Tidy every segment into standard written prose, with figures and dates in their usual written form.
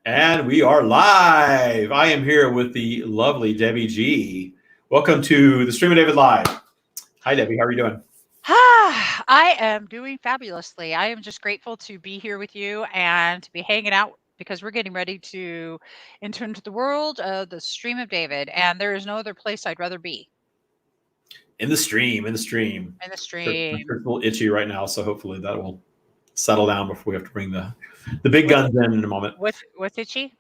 And we are live. I am here with the lovely Debbie G. Welcome to the Stream of David Live. Hi, Debbie. How are you doing? I am doing fabulously. I am just grateful to be here with you and to be hanging out because we're getting ready to enter into the world of the stream of David, and there is no other place I'd rather be In the stream, in the stream. in the My stream. shirt's a little itchy right now, so hopefully that will settle down before we have to bring the big With guns in a moment. with itchy?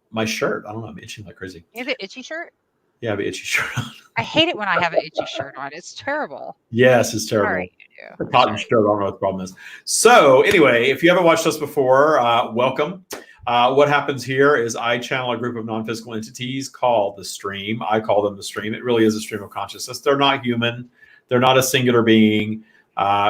My shirt, I don't know, I'm itching like crazy. Is it itchy shirt? Yeah, I have an itchy shirt on. I hate it when I have an itchy shirt on. It's terrible. Yes, it's Sorry, terrible. you do. The I'm cotton sorry. shirt, I don't know what the problem is. So anyway, if you haven't watched us before, welcome. What happens here is I channel a group of non-physical entities called the stream. I call them the stream. It really is a stream of consciousness. They're not human. They're not a singular being.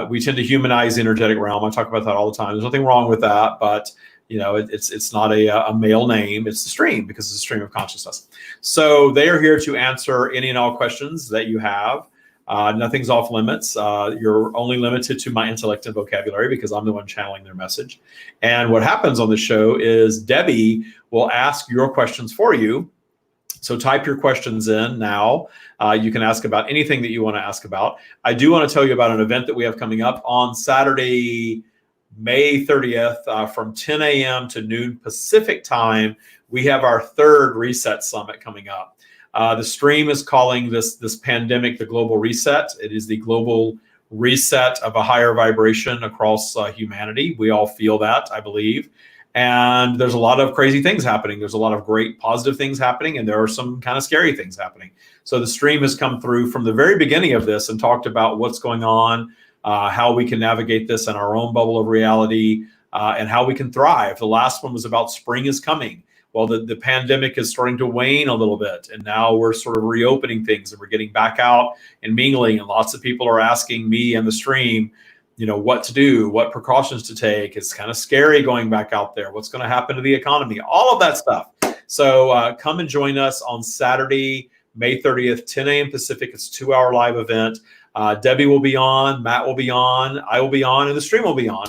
We tend to humanize the energetic realm. I talk about that all the time. There's nothing wrong with that, but it's not a male name. It's the stream because it's a stream of consciousness. So they are here to answer any and all questions that you have. Nothing's off limits. You're only limited to my intellect and vocabulary because I'm the one channeling their message. And what happens on the show is Debbie will ask your questions for you. So type your questions in now. You can ask about anything that you want to ask about. I do want to tell you about an event that we have coming up on Saturday, May 30th from 10 a.m. to noon Pacific time. We have our third Reset Summit coming up. The stream is calling this pandemic the global reset. It is the global reset of a higher vibration across humanity. We all feel that, I believe. And there's a lot of crazy things happening. There's a lot of great positive things happening, and there are some kind of scary things happening. So the stream has come through from the very beginning of this and talked about what's going on, how we can navigate this in our own bubble of reality, and how we can thrive. The last one was about spring is coming. Well, the pandemic is starting to wane a little bit, and now we're sort of reopening things, and we're getting back out and mingling, and lots of people are asking me and the stream, what to do, what precautions to take. It's kind of scary going back out there. What's going to happen to the economy? All of that stuff. So come and join us on Saturday, May 30th, 10 a.m. Pacific. It's a 2-hour live event. Debbie will be on, Matt will be on, I will be on, and the stream will be on.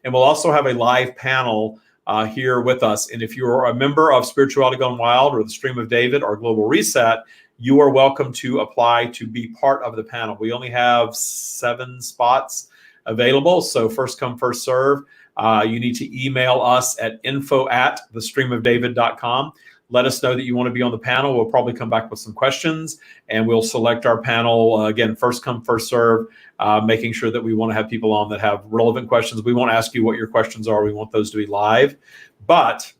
And we'll also have a live panel here with us. And if you're a member of Spirituality Gone Wild or the Stream of David or Global Reset, you are welcome to apply to be part of the panel. We only have 7 spots available. So first come, first serve. You need to email us at info@thestreamofdavid.com. Let us know that you want to be on the panel. We'll probably come back with some questions, and we'll select our panel. Again, first come, first serve, making sure that we want to have people on that have relevant questions. We won't ask you what your questions are. We want those to be live. But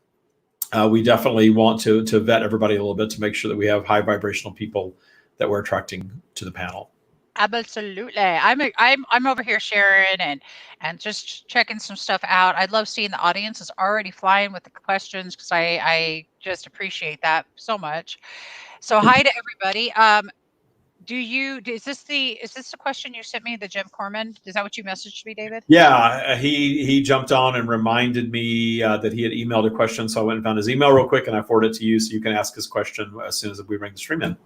we definitely want to vet everybody a little bit to make sure that we have high vibrational people that we're attracting to the panel. Absolutely. I'm over here sharing and just checking some stuff out. I love seeing the audience is already flying with the questions because I just appreciate that so much. So hi to everybody. Is this the question you sent me, the Jim Corman? Is that what you messaged me, David? Yeah, he jumped on and reminded me that he had emailed a question. So I went and found his email real quick, and I forwarded it to you so you can ask his question as soon as we bring the stream in.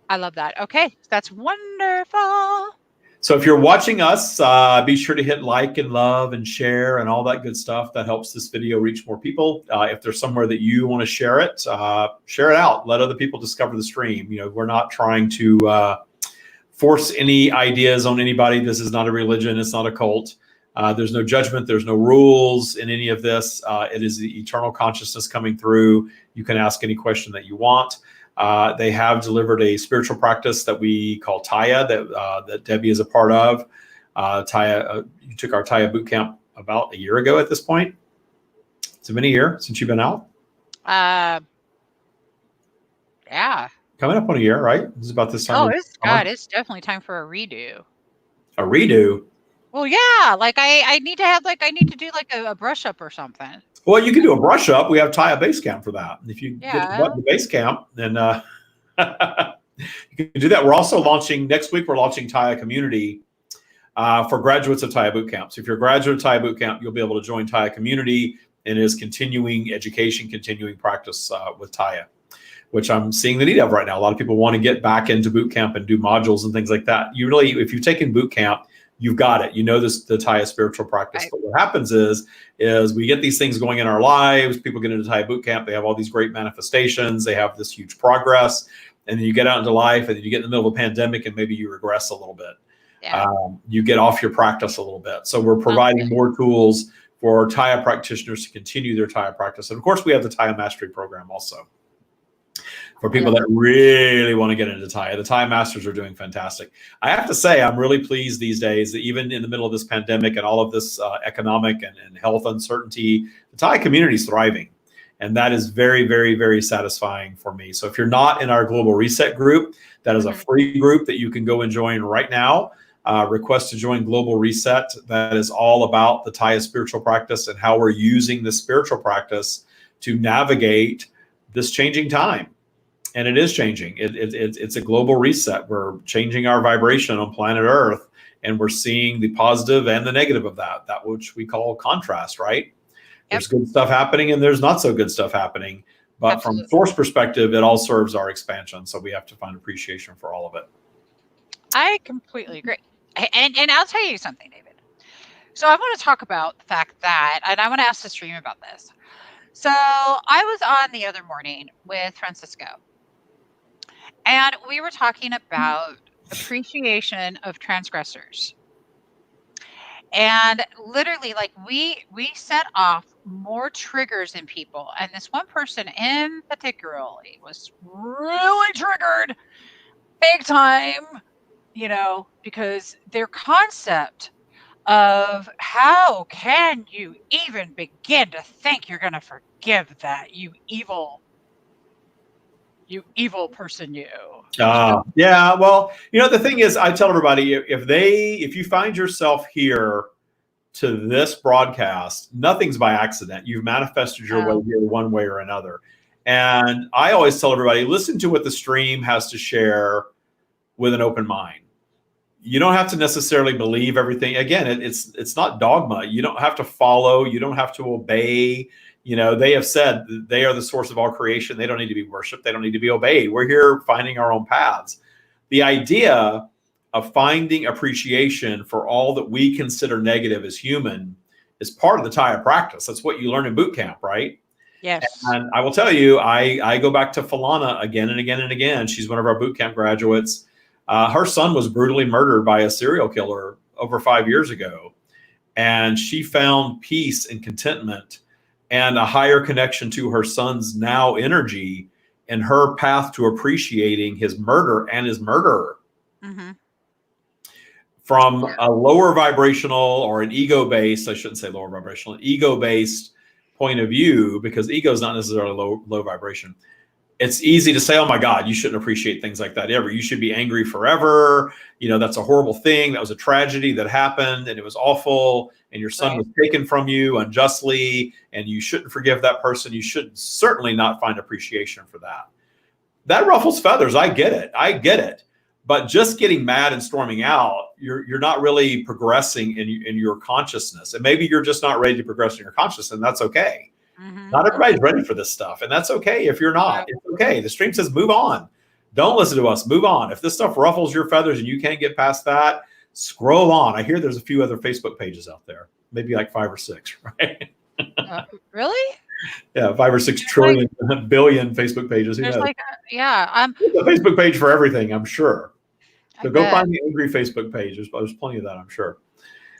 I love that. Okay, that's wonderful. So if you're watching us, be sure to hit like and love and share and all that good stuff. That helps this video reach more people. If there's somewhere that you want to share it out. Let other people discover the stream. We're not trying to force any ideas on anybody. This is not a religion. It's not a cult. There's no judgment. There's no rules in any of this. It is the eternal consciousness coming through. You can ask any question that you want. They have delivered a spiritual practice that we call Taya that Debbie is a part of. Taya, you took our Taya boot camp about a year ago at this point. It's been a year since you've been out. Yeah. Coming up on a year, right? It's about this time. Oh, it's definitely time for a redo. A redo? Well, yeah. Like I need to do like a brush up or something. Well, you can do a brush up. We have Taya base camp for that. If you get the base camp, then you can do that. We're also launching next week. We're launching Taya Community for graduates of Taya boot camp. So if you're a graduate of Taya boot camp, you'll be able to join Taya Community, and it is continuing education, continuing practice with Taya, which I'm seeing the need of right now. A lot of people want to get back into boot camp and do modules and things like that. If you've taken boot camp, you've got it. You know this, the Thai spiritual practice. Right. But what happens is we get these things going in our lives. People get into Thai boot camp. They have all these great manifestations. They have this huge progress. And then you get out into life and then you get in the middle of a pandemic and maybe you regress a little bit. Yeah. You get off your practice a little bit. So we're providing more tools for Thai practitioners to continue their Thai practice. And of course, we have the Thai Mastery Program also. For people that really want to get into Thai, the Thai masters are doing fantastic. I have to say, I'm really pleased these days that even in the middle of this pandemic and all of this economic and health uncertainty, the Thai community is thriving. And that is very, very, very satisfying for me. So if you're not in our Global Reset group, that is a free group that you can go and join right now. Request to join Global Reset. That is all about the Thai spiritual practice and how we're using the spiritual practice to navigate this changing time. And it is changing. It's a global reset. We're changing our vibration on planet Earth, and we're seeing the positive and the negative of that which we call contrast, right? Yep. There's good stuff happening and there's not so good stuff happening. But from source perspective, it all serves our expansion. So we have to find appreciation for all of it. I completely agree. And I'll tell you something, David. So I want to talk about the fact that, and I want to ask the stream about this. So I was on the other morning with Francisco, and we were talking about appreciation of transgressors. And literally, like, we set off more triggers in people. And this one person in particularly was really triggered big time, you know, because their concept of how can you even begin to think you're going to forgive that, you evil person, you. Yeah, well, you know, the thing is, I tell everybody, if you find yourself here to this broadcast, nothing's by accident. You've manifested your way here one way or another. And I always tell everybody, listen to what the stream has to share with an open mind. You don't have to necessarily believe everything. Again, it's not dogma. You don't have to follow. You don't have to obey. You know, they have said they are the source of all creation. They don't need to be worshiped. They don't need to be obeyed. We're here finding our own paths. The idea of finding appreciation for all that we consider negative as human is part of the Thai practice. That's what you learn in boot camp, right? Yes. And I will tell you, I go back to Falana again and again and again. She's one of our boot camp graduates. Her son was brutally murdered by a serial killer over 5 years ago. And she found peace and contentment and a higher connection to her son's now energy and her path to appreciating his murder and his murderer. Mm-hmm. From a lower vibrational or an ego-based, I shouldn't say lower vibrational, ego-based point of view, because ego is not necessarily low vibration. It's easy to say, oh my God, you shouldn't appreciate things like that ever. You should be angry forever. You know, that's a horrible thing. That was a tragedy that happened and it was awful. And your son was taken from you unjustly and you shouldn't forgive that person. You should certainly not find appreciation for that. That ruffles feathers. I get it. But just getting mad and storming out, you're not really progressing in your consciousness. And maybe you're just not ready to progress in your consciousness, and that's okay. Mm-hmm. Not everybody's ready for this stuff, and that's okay if you're not. It's okay. The stream says move on. Don't listen to us. Move on. If this stuff ruffles your feathers and you can't get past that, scroll on. I hear there's a few other Facebook pages out there, maybe like 5 or 6, right? Really? Yeah, 5 or 6 trillion billion Facebook pages. Who knows? There's There's a Facebook page for everything, I'm sure. So go find the angry Facebook page. There's plenty of that, I'm sure.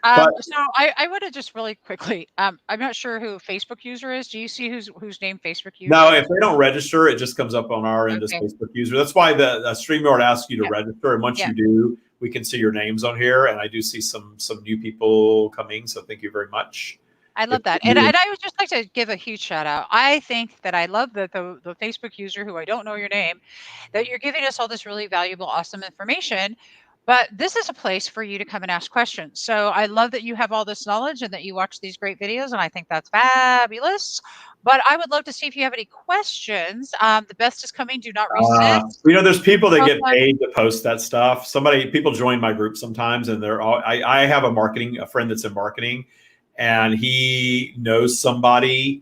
So I would have just really quickly. I'm not sure who Facebook user is. Do you see who's named Facebook user? No, if they don't register, it just comes up on our end as Facebook user. That's why the StreamYard asks you to register, and once you do, we can see your names on here. And I do see some new people coming, so thank you very much. I love that. And I would just like to give a huge shout out. I think that I love the Facebook user, who I don't know your name, that you're giving us all this really valuable, awesome information. But this is a place for you to come and ask questions. So I love that you have all this knowledge and that you watch these great videos. And I think that's fabulous. But I would love to see if you have any questions. The best is coming. Do not resist. You know, there's people that get paid to post that stuff. People join my group sometimes, and I have a friend that's in marketing, and he knows somebody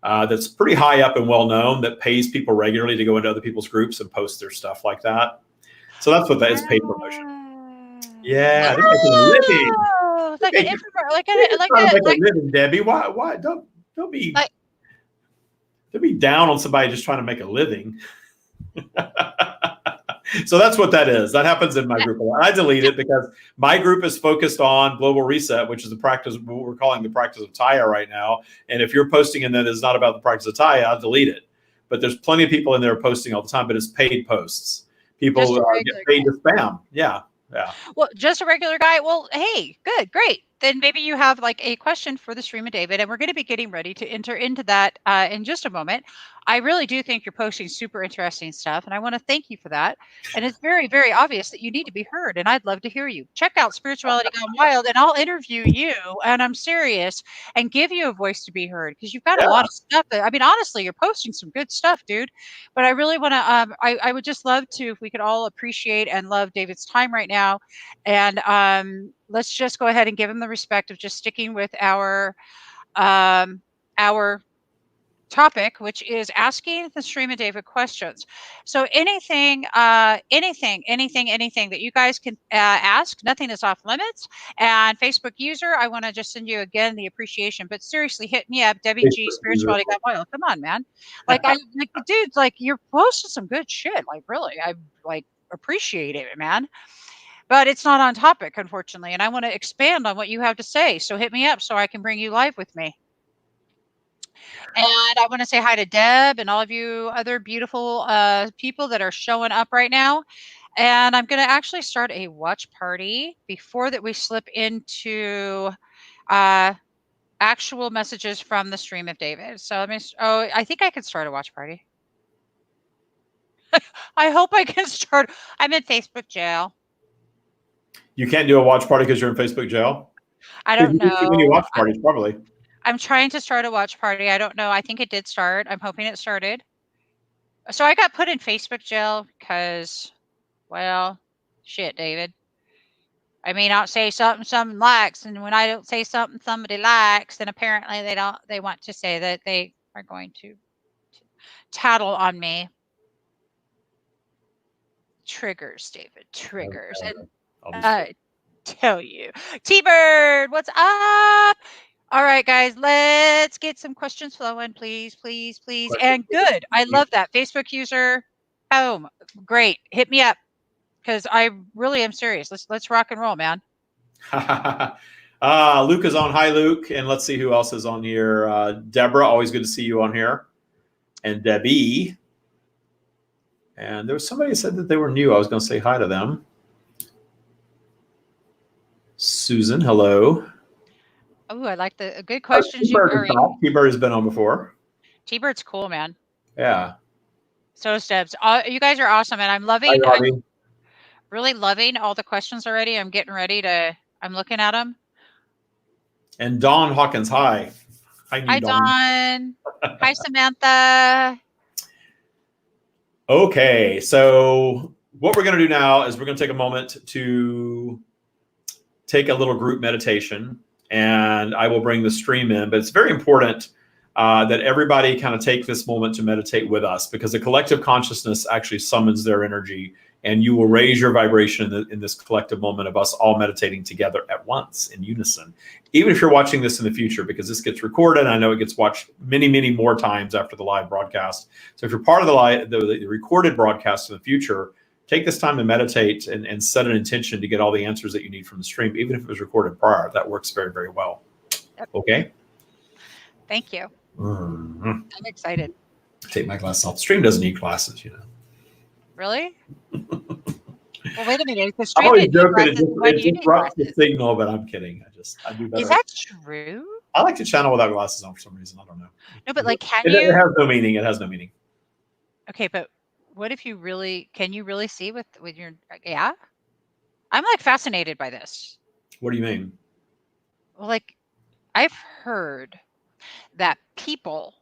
that's pretty high up and well known that pays people regularly to go into other people's groups and post their stuff like that. So that's what that is, paid promotion. Yeah, I think that's a living. like an Hey, inframer, like you're a just trying to make like a living, Debbie. Why don't be like don't be down on somebody just trying to make a living. So that's what that is. That happens in my group a lot. I delete it because my group is focused on global reset, which is the practice, what we're calling the practice of Taya right now. And if you're posting and that is not about the practice of Taya, I'll delete it. But there's plenty of people in there posting all the time, but it's paid posts. just People a get regular paid guy. to spam. Yeah. Yeah. Well, just a regular guy. Well, hey, good, great. Then maybe you have like a question for the stream of David, and we're going to be getting ready to enter into that in just a moment. I really do think you're posting super interesting stuff, and I want to thank you for that. And it's very, very obvious that you need to be heard, and I'd love to hear you. Check out Spirituality Gone Wild, and I'll interview you, and I'm serious, and give you a voice to be heard because you've got a Yeah. lot of stuff. I mean, honestly, you're posting some good stuff, dude. But I really want to. I would just love to if we could all appreciate and love David's time right now, and let's just go ahead and give him the respect of just sticking with our topic, which is asking the stream of David questions. So anything, anything that you guys can ask, nothing is off limits. And Facebook user, I want to just send you again the appreciation, but seriously, hit me up, Debbie G, Facebook user. Spirituality Got Wild. Come on, man. Like the dudes, like you're posting some good shit. Like really, I like appreciate it, man. But it's not on topic, unfortunately, and I want to expand on what you have to say. So hit me up so I can bring you live with me. And I want to say hi to Deb and all of you other beautiful people that are showing up right now. And I'm going to actually start a watch party before that we slip into uh, actual messages from the stream of David. So let me. Oh, I think I could start a watch party. I hope I can start. I'm in Facebook jail. You can't do a watch party because you're in Facebook jail. I Because don't you do too many know. watch parties, probably. I'm trying to start a watch party. I don't know. I think it did start. I'm hoping it started. So I got put in Facebook jail because, well, shit, David. I may not say something someone likes, and when I don't say something somebody likes, then apparently they don't. They want to say that they are going to tattle on me. Triggers, David. Triggers, and I tell you, T-Bird, what's up? All right, guys, let's get some questions flowing, please, please, please. And good. I love that. Facebook user, boom. Great. Hit me up because I really am serious. Let's rock and roll, man. Luke is on. Hi, Luke. And let's see who else is on here. Deborah, always good to see you on here. And Debbie. And there was somebody who said that they were new. I was going to say hi to them. Susan, hello. Oh, I like the good questions you T-Bird are. T-Bird has been on before. T-Bird's cool, man. Yeah. So is Debs. You guys are awesome, and I'm Hi, Robbie. I'm really loving all the questions already. I'm getting ready to. I'm looking at them. And Dawn Hawkins, hi. Hi, Dawn. Hi, Samantha. Okay, so what we're going to do now is we're going to take a moment to take a little group meditation, and I will bring the stream in. But it's very important that everybody kind of take this moment to meditate with us, because the collective consciousness actually summons their energy, and you will raise your vibration in this collective moment of us all meditating together at once in unison. Even if you're watching this in the future, because this gets recorded, I know it gets watched many, many more times after the live broadcast. So if you're part of the recorded broadcast in the future, take this time to meditate and set an intention to get all the answers that you need from the stream, even if it was recorded prior. That works very, very well. Okay? Thank you. Mm-hmm. I'm excited. Take my glasses off. The stream doesn't need glasses, you know. Really? Well, wait a minute. The I'm stream always didn't need joking. glasses. Why do you It need disrupts the glasses? signal, but I'm kidding. I do better. Is that true? I like to channel without glasses on for some reason. I don't know. No, but like, can It you? has no meaning. It has no meaning. Okay, but what if you really? Can you really see with your? Yeah, I'm like fascinated by this. What do you mean? Well, like, I've heard that people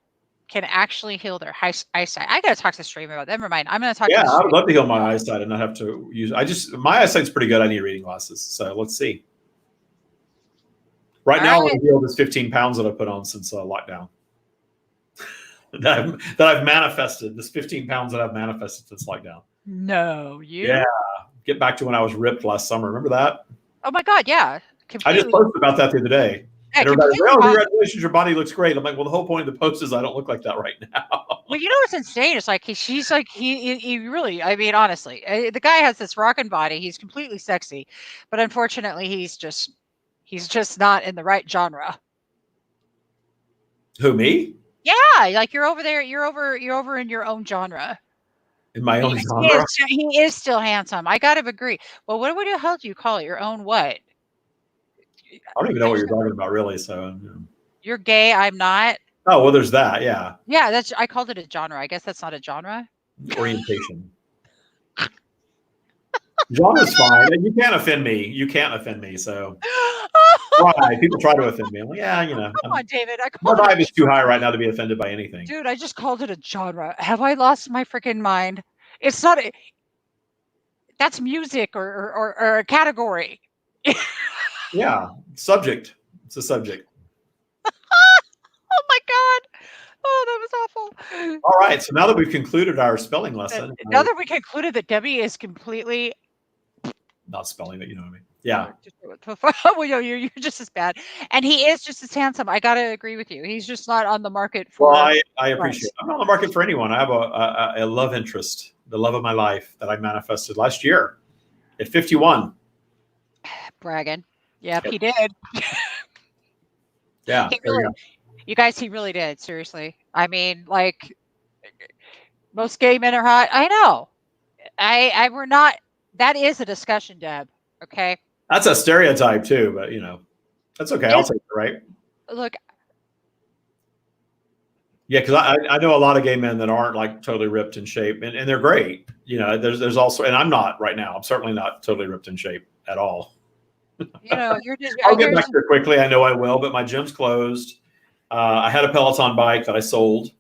can actually heal their eyesight. I gotta talk to the stream about that. Never mind. I'm gonna talk to Yeah, the I stream. would love to heal my eyesight and not have to use. My eyesight's pretty good. I need reading glasses. So let's see. Right now, I want to heal this 15 pounds that I put on since lockdown. that I've manifested. This 15 pounds that I've manifested since lockdown. No, you? Yeah. Get back to when I was ripped last summer. Remember that? Oh my God, yeah. I just completely, posted about that the other day. yeah, And everybody's like, completely oh, wrong. congratulations, your body looks great. I'm like, well, the whole point of the post is I don't look like that right now. Well, you know what's insane? It's like she's like he really. I mean, honestly, the guy has this rockin' body. He's completely sexy, but unfortunately, he's just not in the right genre. Who, me? Yeah, like you're over there. You're over in your own genre. In my own Yes, he genre? is. He is still handsome. I gotta agree. Well, what the hell do you call it? Your own what? I don't even know what you're talking about, really. So, You're gay. I'm not. oh, well, there's that. Yeah. Yeah, that's. I called it a genre. I guess that's not a genre. Orientation. Genre's fine. You can't offend me. You can't offend me. So, right. People try to offend me. I'm like, yeah, Come on, David. I my called it a vibe is too high right now to be offended by anything. dude. I just called it a genre. Have I lost my freaking mind? It's not. That's music or a category. Yeah. Subject. It's a subject. Oh my god. Oh, that was awful. All right. So now that we've concluded our spelling lesson, Now that we concluded that Debbie is completely not spelling, but you know what I mean. Yeah. well, you're just as bad, and he is just as handsome. I gotta agree with you. He's just not on the market Well, for. I appreciate it. I'm not on the market for anyone. I have a love interest, the love of my life that I manifested last year at 51. Bragging. Yep, Yep. he did. Yeah. He There we really, go. you guys, he really did. Seriously. I mean, like most gay men are hot. I know. We're not. That is a discussion, Deb. Okay. That's a stereotype too, but that's okay. I'll It's take it, right? look. Yeah, because I know a lot of gay men that aren't like totally ripped in shape, and they're great. There's also, and I'm not right now. I'm certainly not totally ripped in shape at all. You're just. I'll get back there quickly. I know I will, but my gym's closed. I had a Peloton bike that I sold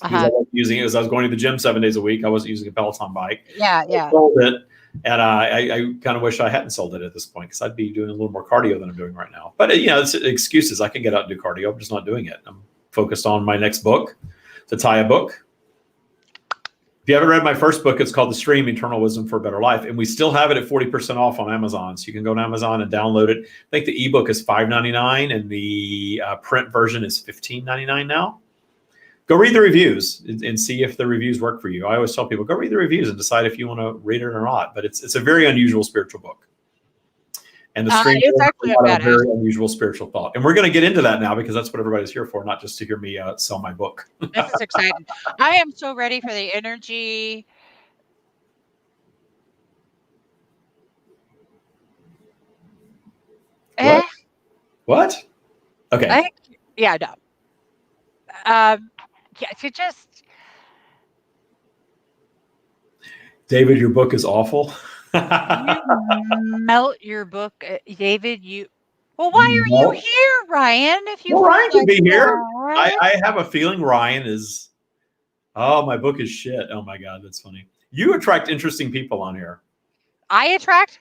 because I wasn't using it as I was going to the gym 7 days a week. I wasn't using a Peloton bike. Yeah. I sold it, and I kind of wish I hadn't sold it at this point because I'd be doing a little more cardio than I'm doing right now. But it's excuses. I can get out and do cardio. I'm just not doing it. I'm focused on my next book, the Taya book. If you haven't read my first book, it's called The Stream: Eternal Wisdom for a Better Life, and we still have it at 40% off on Amazon. So you can go to Amazon and download it. I think the ebook is $5.99 and the print version is $15.99 now. Go read the reviews and see if the reviews work for you. I always tell people, go read the reviews and decide if you want to read it or not. But it's a very unusual spiritual book. And the Stream It's is actually a a very unusual spiritual thought. And we're going to get into that now because that's what everybody's here for, not just to hear me sell my book. This is exciting. I am so ready for the energy. What? What? Okay. Yeah, no. Yeah, to just David, your book is awful. you melt your book, David. Well, why are you here, Ryan? If you Well, Ryan feel can be here. that? I have a feeling Ryan is. Oh, my book is shit. Oh my God, that's funny. You attract interesting people on here. I attract.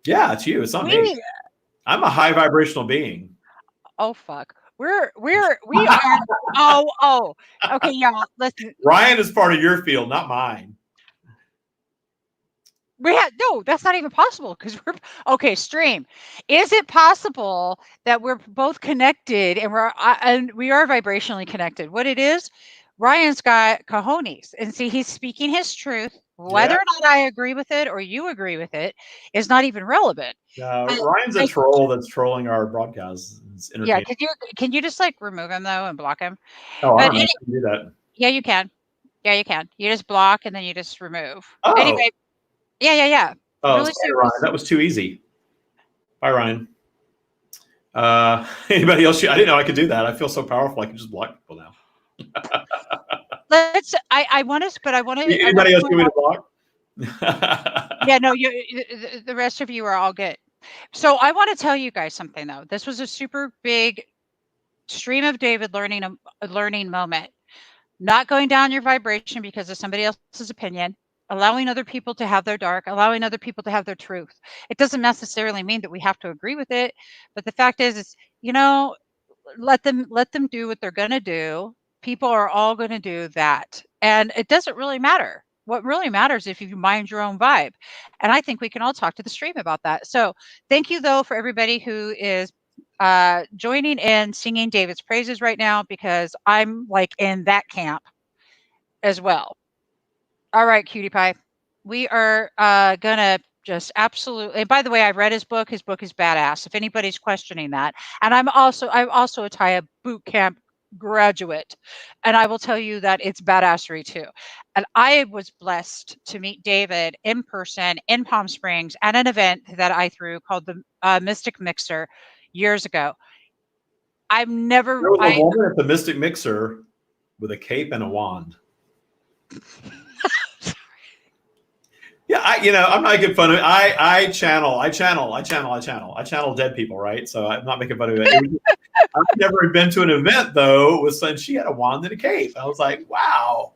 Yeah, it's you. It's not me. I'm a high vibrational being. Oh fuck. We are. Oh. Okay, y'all. Listen. Ryan is part of your field, not mine. No, that's not even possible because we're okay. Stream. Is it possible that we're both connected and we are vibrationally connected? What it is, Ryan's got cojones, and see, he's speaking his truth. Whether or not I agree with it or you agree with it is not even relevant. Ryan's a troll that's trolling our broadcasts. It's entertaining. Yeah, can you just like remove him though and block him? Oh, I don't know. You can do that. Yeah, you can. Yeah, you can. You just block and then you just remove. Oh. Anyway. Yeah. Oh, really sorry, Ryan. That was too easy. Bye, Ryan. Anybody else? I didn't know I could do that. I feel so powerful. I can just block people now. I want to, but I want to. Anybody else need me to block? Yeah, no. The rest of you are all good. So I want to tell you guys something though. This was a super big stream of David learning a learning moment. Not going down your vibration because of somebody else's opinion. Allowing other people to have their dark, allowing other people to have their truth. It doesn't necessarily mean that we have to agree with it, but the fact is let them do what they're going to do. People are all going to do that, and it doesn't really matter. what really matters if you mind your own vibe. And I think we can all talk to the stream about that. So thank you though for everybody who is joining in singing David's praises right now, because I'm like in that camp as well. All right, cutie pie. We are gonna just absolutely. And by the way, I read his book. His book is badass. If anybody's questioning that, and I'm also a TIA boot camp graduate, and I will tell you that it's badassery too. And I was blessed to meet David in person in Palm Springs at an event that I threw called the Mystic Mixer years ago. I've never. There was a woman at the Mystic Mixer with a cape and a wand. Yeah, I'm not making fun of it. I channel dead people, right? So I'm not making fun of it. I've never been to an event though with some. She had a wand and a cape. I was like, wow.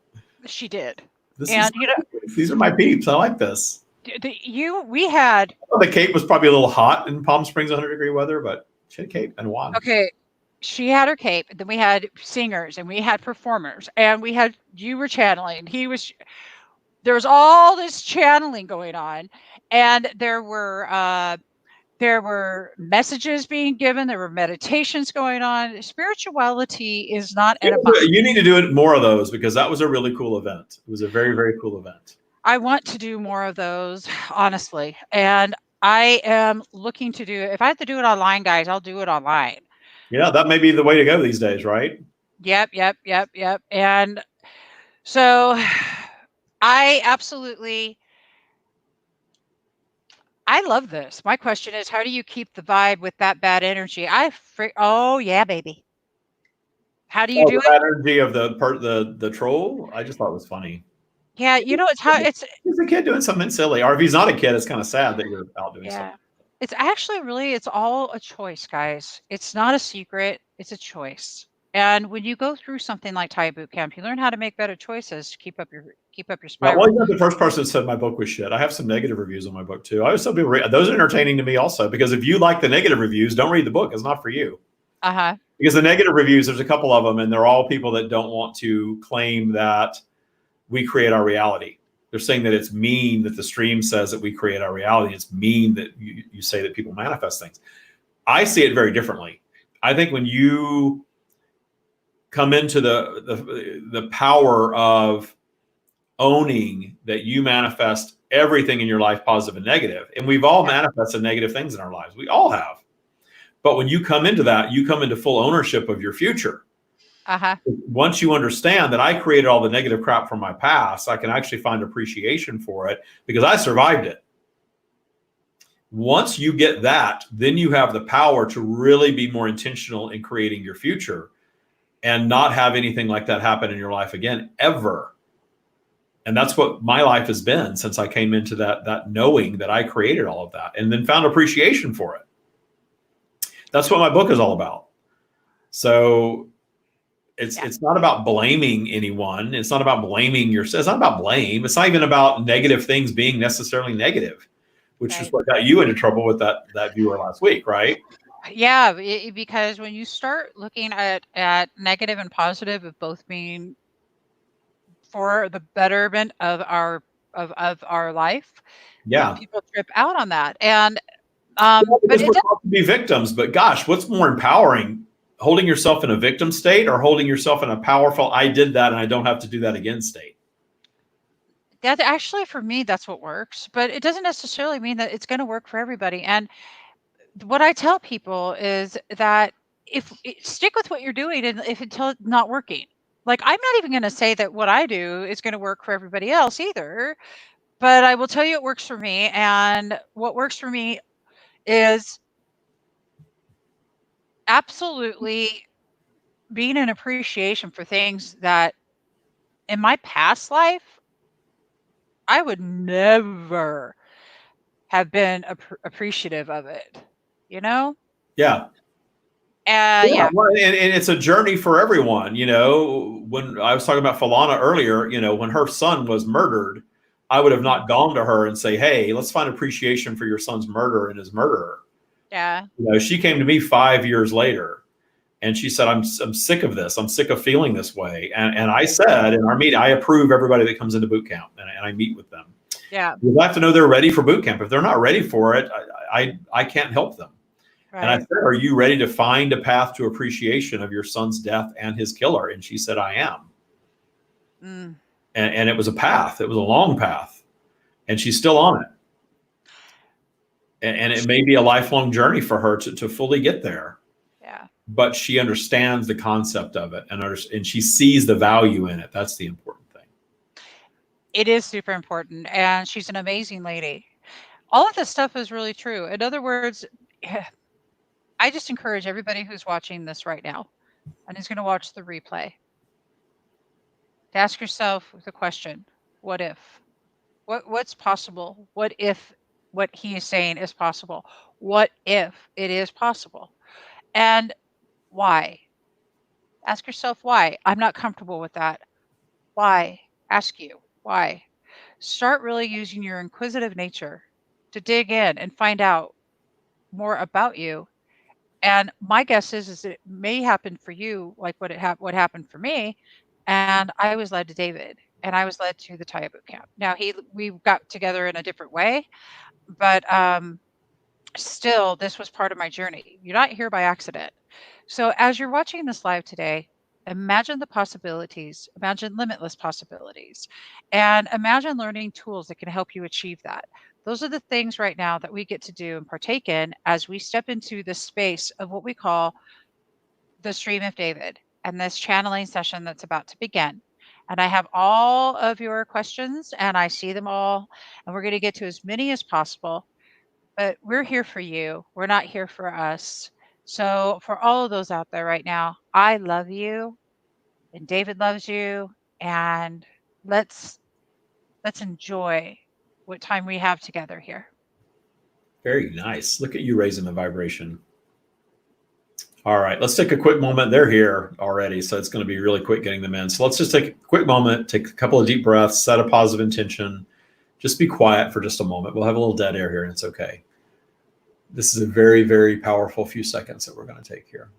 She did. These are my peeps. I like this. We had. Well, the cape was probably a little hot in Palm Springs, 100-degree weather, but she had a cape and a wand. Okay. She had her cape, then we had singers and we had performers and you were channeling. There was all this channeling going on, and there were messages being given. There were meditations going on. Spirituality is not you need to do it more of those, because that was a really cool event. It was a very, very cool event. I want to do more of those, honestly. And I am looking to if I have to do it online, guys, I'll do it online. Yeah, that may be the way to go these days, right? Yep. And so I love this. My question is, how do you keep the vibe with that bad energy? Oh yeah, baby. How do you do it? The energy of the troll. I just thought it was funny. Yeah, it's a kid doing something silly, or if he's not a kid, it's kind of sad that you're out doing something. It's actually it's all a choice, guys. It's not a secret. It's a choice. And when you go through something like TIA boot camp, you learn how to make better choices to keep up your spiral. Well, you're not the first person that said my book was shit. I have some negative reviews on my book too. I always tell people those are entertaining to me also, because if you like the negative reviews, don't read the book. It's not for you. Because the negative reviews, there's a couple of them, and they're all people that don't want to claim that we create our reality. They're saying that it's mean that the stream says that we create our reality. It's mean that you say that people manifest things. I see it very differently. I think when you come into the power of owning that you manifest everything in your life, positive and negative, and we've all manifested negative things in our lives. We all have. But when you come into that, you come into full ownership of your future. Once you understand that I created all the negative crap from my past, I can actually find appreciation for it because I survived it. Once you get that, then you have the power to really be more intentional in creating your future and not have anything like that happen in your life again, ever. And that's what my life has been since I came into that knowing that I created all of that and then found appreciation for it. That's what my book is all about. So it's not about blaming anyone. It's not about blaming yourself. It's not about blame. It's not even about negative things being necessarily negative, which is what got you into trouble with that viewer last week, right? Yeah, because when you start looking at negative and positive of both being for the betterment of our life, people trip out on that. And but we're taught to be victims. But gosh, what's more empowering? Holding yourself in a victim state or holding yourself in a powerful, I did that and I don't have to do that again state? That actually, for me, that's what works. But it doesn't necessarily mean that it's going to work for everybody. And what I tell people is that stick with what you're doing until it's not working. Like, I'm not even going to say that what I do is going to work for everybody else either. But I will tell you it works for me. And what works for me is absolutely being an appreciation for things that in my past life, I would never have been appreciative of it, Yeah. Yeah. Well, and it's a journey for everyone. When I was talking about Falana earlier, when her son was murdered, I would have not gone to her and say, hey, let's find appreciation for your son's murder and his murderer. Yeah. She came to me 5 years later And she said, I'm sick of this. I'm sick of feeling this way. And I said in our meeting, I approve everybody that comes into boot camp, and I meet with them. Yeah. You have to know they're ready for boot camp. If they're not ready for it, I can't help them. Right. And I said, are you ready to find a path to appreciation of your son's death and his killer? And she said, I am. And it was a path. It was a long path. And she's still on it. And it may be a lifelong journey for her to fully get there. Yeah. But she understands the concept of it, and she sees the value in it. That's the important thing. It is super important. And she's an amazing lady. All of this stuff is really true. In other words, I just encourage everybody who's watching this right now and who's going to watch the replay to ask yourself the question, what if? What's possible? What if what he is saying is possible? What if it is possible? And why? Ask yourself why. I'm not comfortable with that. Why? Ask you why. Start really using your inquisitive nature to dig in and find out more about you. And my guess is it may happen for you like what happened for me. And I was led to David, and I was led to the Taya boot camp. Now we got together in a different way, but still, this was part of my journey. You're not here by accident. So as you're watching this live today, imagine the possibilities, imagine limitless possibilities, and imagine learning tools that can help you achieve that. Those are the things right now that we get to do and partake in as we step into the space of what we call the Stream of David and this channeling session that's about to begin. And I have all of your questions and I see them all, and we're going to get to as many as possible. But we're here for you. We're not here for us. So for all of those out there right now, I love you and David loves you, and let's enjoy what time we have together here. Very nice. Look at you raising the vibration. All right, let's take a quick moment. They're here already, so it's going to be really quick getting them in. So let's just take a quick moment, take a couple of deep breaths, set a positive intention. Just be quiet for just a moment. We'll have a little dead air here, and it's okay. This is a very, very powerful few seconds that we're going to take here.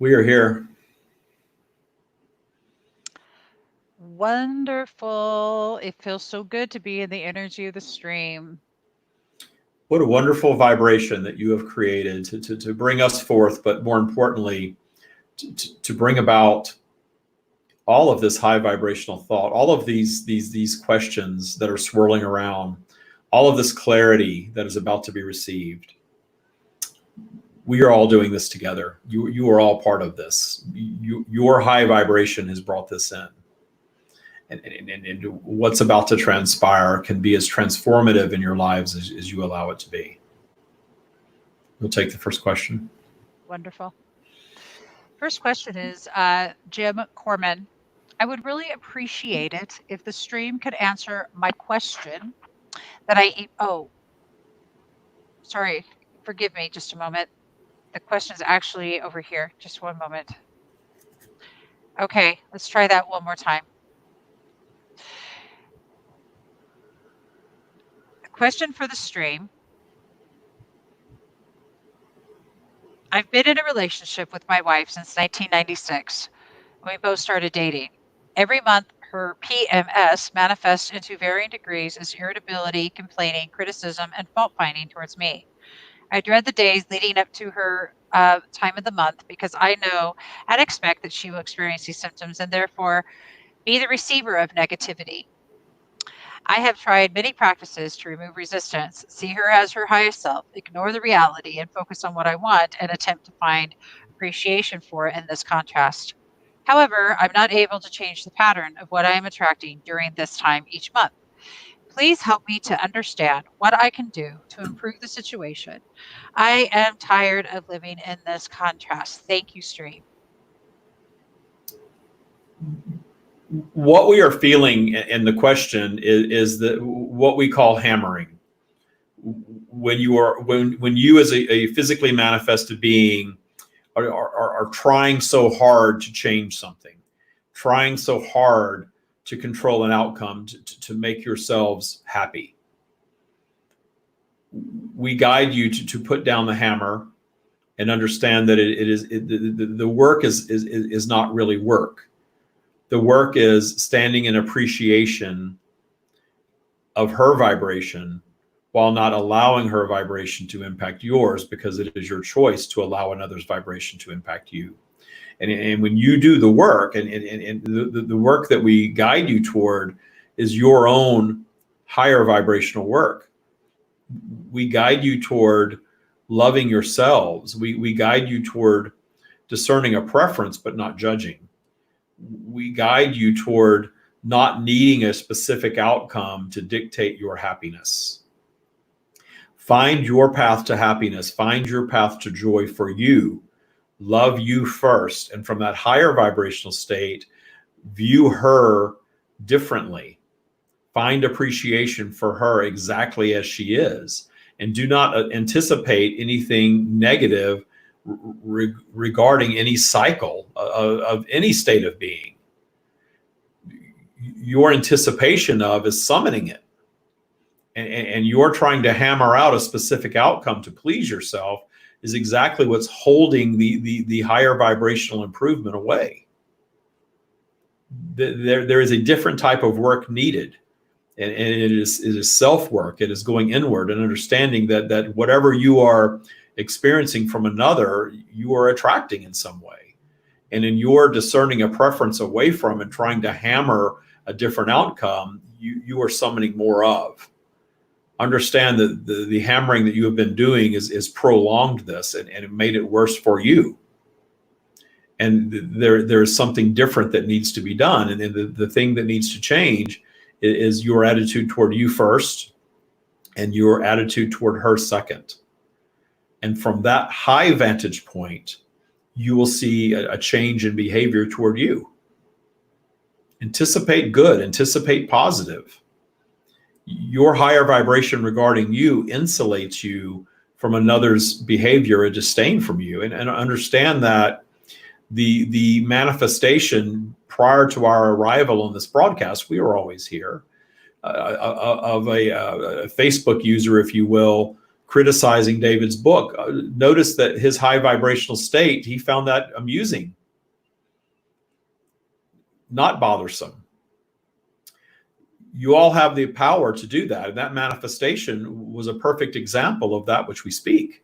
We are here. Wonderful. It feels so good to be in the energy of the stream. What a wonderful vibration that you have created to bring us forth, but more importantly, to bring about all of this high vibrational thought, all of these questions that are swirling around, all of this clarity that is about to be received. We are all doing this together. You are all part of this. Your high vibration has brought this in. And what's about to transpire can be as transformative in your lives as you allow it to be. We'll take the first question. Wonderful. First question is Jim Corman. I would really appreciate it if the stream could answer my question that sorry, forgive me just a moment. The question is actually over here. Just one moment. Okay, let's try that one more time. The question for the stream. I've been in a relationship with my wife since 1996. We both started dating. Every month, her PMS manifests into varying degrees as irritability, complaining, criticism, and fault-finding towards me. I dread the days leading up to her time of the month because I know and expect that she will experience these symptoms and therefore be the receiver of negativity. I have tried many practices to remove resistance, see her as her highest self, ignore the reality, and focus on what I want and attempt to find appreciation for it in this contrast. However, I'm not able to change the pattern of what I am attracting during this time each month. Please help me to understand what I can do to improve the situation. I am tired of living in this contrast. Thank you, stream. What we are feeling in the question is that what we call hammering. When you as a physically manifested being are trying so hard to change something, trying so hard to control an outcome to make yourselves happy. We guide you to put down the hammer and understand that the work is not really work. The work is standing in appreciation of her vibration while not allowing her vibration to impact yours, because it is your choice to allow another's vibration to impact you. And when you do the work, and the work that we guide you toward is your own higher vibrational work. We guide you toward loving yourselves. We guide you toward discerning a preference but not judging. We guide you toward not needing a specific outcome to dictate your happiness. Find your path to happiness. Find your path to joy for you. Love you first. And from that higher vibrational state, view her differently. Find appreciation for her exactly as she is. And do not anticipate anything negative regarding any cycle of any state of being. Your anticipation of is summoning it. And you're trying to hammer out a specific outcome to please yourself is exactly what's holding the higher vibrational improvement away. There is a different type of work needed. And it is self-work. It is going inward and understanding that whatever you are experiencing from another, you are attracting in some way. And in your discerning a preference away from and trying to hammer a different outcome, you are summoning more of. Understand that the hammering that you have been doing is prolonged this, and it made it worse for you. And there is something different that needs to be done. And the thing that needs to change is your attitude toward you first and your attitude toward her second. And from that high vantage point, you will see a change in behavior toward you. Anticipate good, anticipate positive. Your higher vibration regarding you insulates you from another's behavior, a disdain from you. And understand that the manifestation prior to our arrival on this broadcast, we were always here, of a Facebook user, if you will, criticizing David's book. Notice that his high vibrational state, he found that amusing, not bothersome. You all have the power to do that. And that manifestation was a perfect example of that which we speak.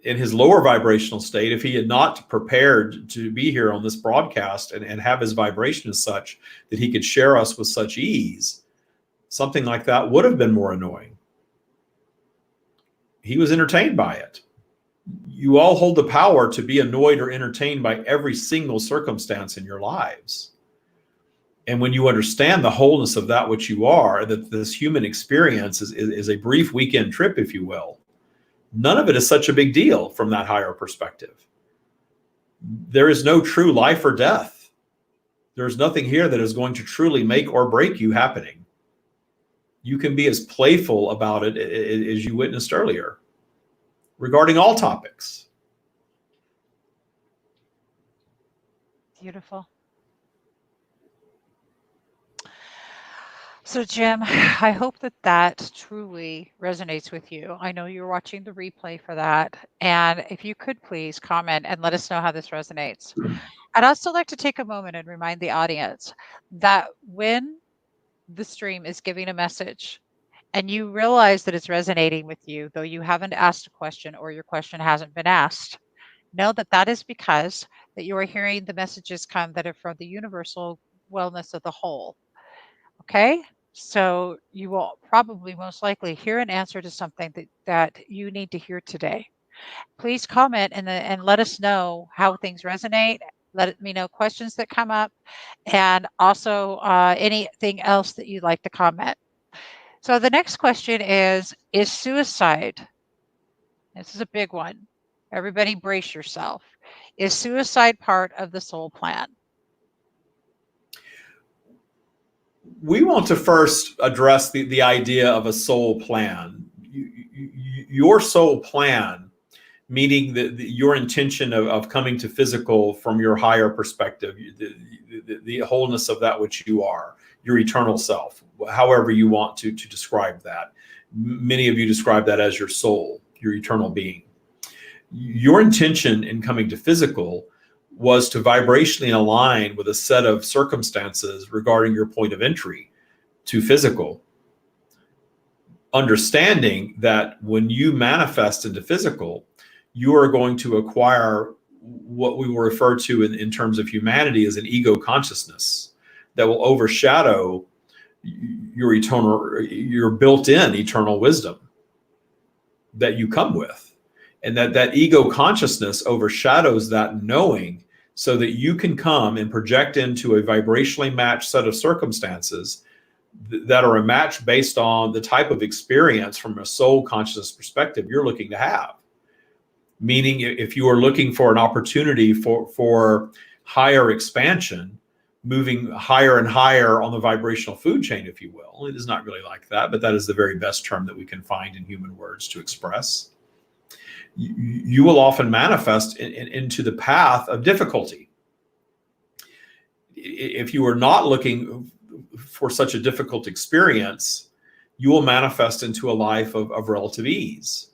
In his lower vibrational state, if he had not prepared to be here on this broadcast and have his vibration as such that he could share us with such ease, something like that would have been more annoying. He was entertained by it. You all hold the power to be annoyed or entertained by every single circumstance in your lives. And when you understand the wholeness of that which you are, that this human experience is a brief weekend trip, if you will, none of it is such a big deal from that higher perspective. There is no true life or death. There's nothing here that is going to truly make or break you happening. You can be as playful about it as you witnessed earlier regarding all topics. Beautiful. So, Jim, I hope that truly resonates with you. I know you're watching the replay for that. And if you could please comment and let us know how this resonates. I'd also like to take a moment and remind the audience that when the stream is giving a message and you realize that it's resonating with you, though you haven't asked a question or your question hasn't been asked, know that is because that you are hearing the messages come that are from the universal wellness of the whole. Okay? So you will probably most likely hear an answer to something that you need to hear today. Please comment and let us know how things resonate. Let me know questions that come up, and also anything else that you'd like to comment. So the next question is suicide, this is a big one. Everybody brace yourself. Is suicide part of the soul plan? We want to first address the idea of a soul plan. Your soul plan meaning your intention of coming to physical from your higher perspective, the wholeness of that which you are, your eternal self, however you want to describe that. Many of you describe that as your soul, your eternal being. Your intention in coming to physical was to vibrationally align with a set of circumstances regarding your point of entry to physical, understanding that when you manifest into physical, you are going to acquire what we will refer to in terms of humanity as an ego consciousness that will overshadow your built-in eternal wisdom that you come with. And that ego consciousness overshadows that knowing, so that you can come and project into a vibrationally matched set of circumstances that are a match based on the type of experience from a soul consciousness perspective you're looking to have. Meaning, if you are looking for an opportunity for higher expansion, moving higher and higher on the vibrational food chain, if you will. It is not really like that, but that is the very best term that we can find in human words to express. You will often manifest into the path of difficulty. If you are not looking for such a difficult experience, you will manifest into a life of relative ease.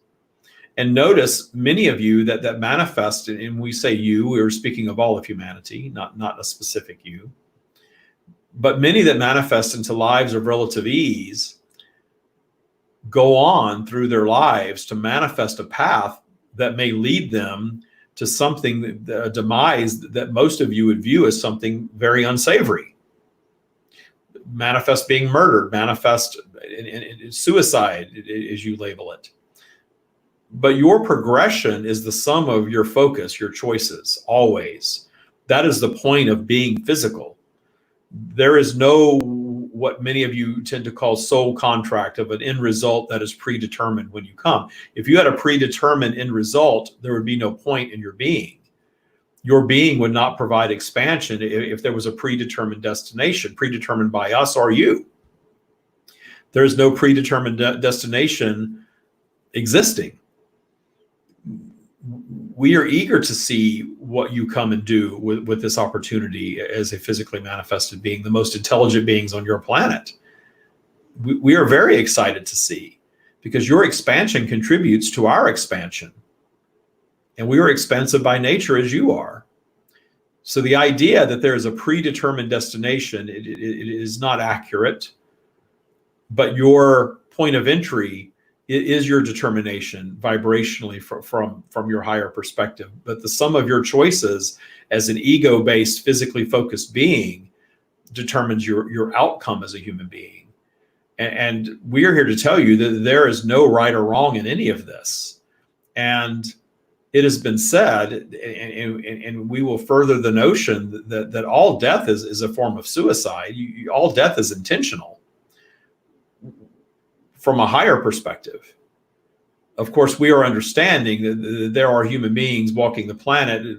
And notice many of you that manifest, and we say you, we're speaking of all of humanity, not a specific you, but many that manifest into lives of relative ease go on through their lives to manifest a path that may lead them to something, a demise that most of you would view as something very unsavory. Manifest being murdered, manifest in suicide, as you label it. But your progression is the sum of your focus, your choices, always. That is the point of being physical. There is no, what many of you tend to call soul contract of an end result that is predetermined when you come. If you had a predetermined end result, there would be no point in your being. Your being would not provide expansion if there was a predetermined destination, predetermined by us or you. There is no predetermined destination existing. We are eager to see what you come and do with this opportunity as a physically manifested being, the most intelligent beings on your planet. We are very excited to see, because your expansion contributes to our expansion. And we are expansive by nature as you are. So the idea that there is a predetermined destination, it is not accurate, but your point of entry is your determination vibrationally from your higher perspective. But the sum of your choices as an ego-based, physically focused being determines your outcome as a human being. And we are here to tell you that there is no right or wrong in any of this. And it has been said, and we will further the notion that all death is a form of suicide. All death is intentional from a higher perspective. Of course, we are understanding that there are human beings walking the planet,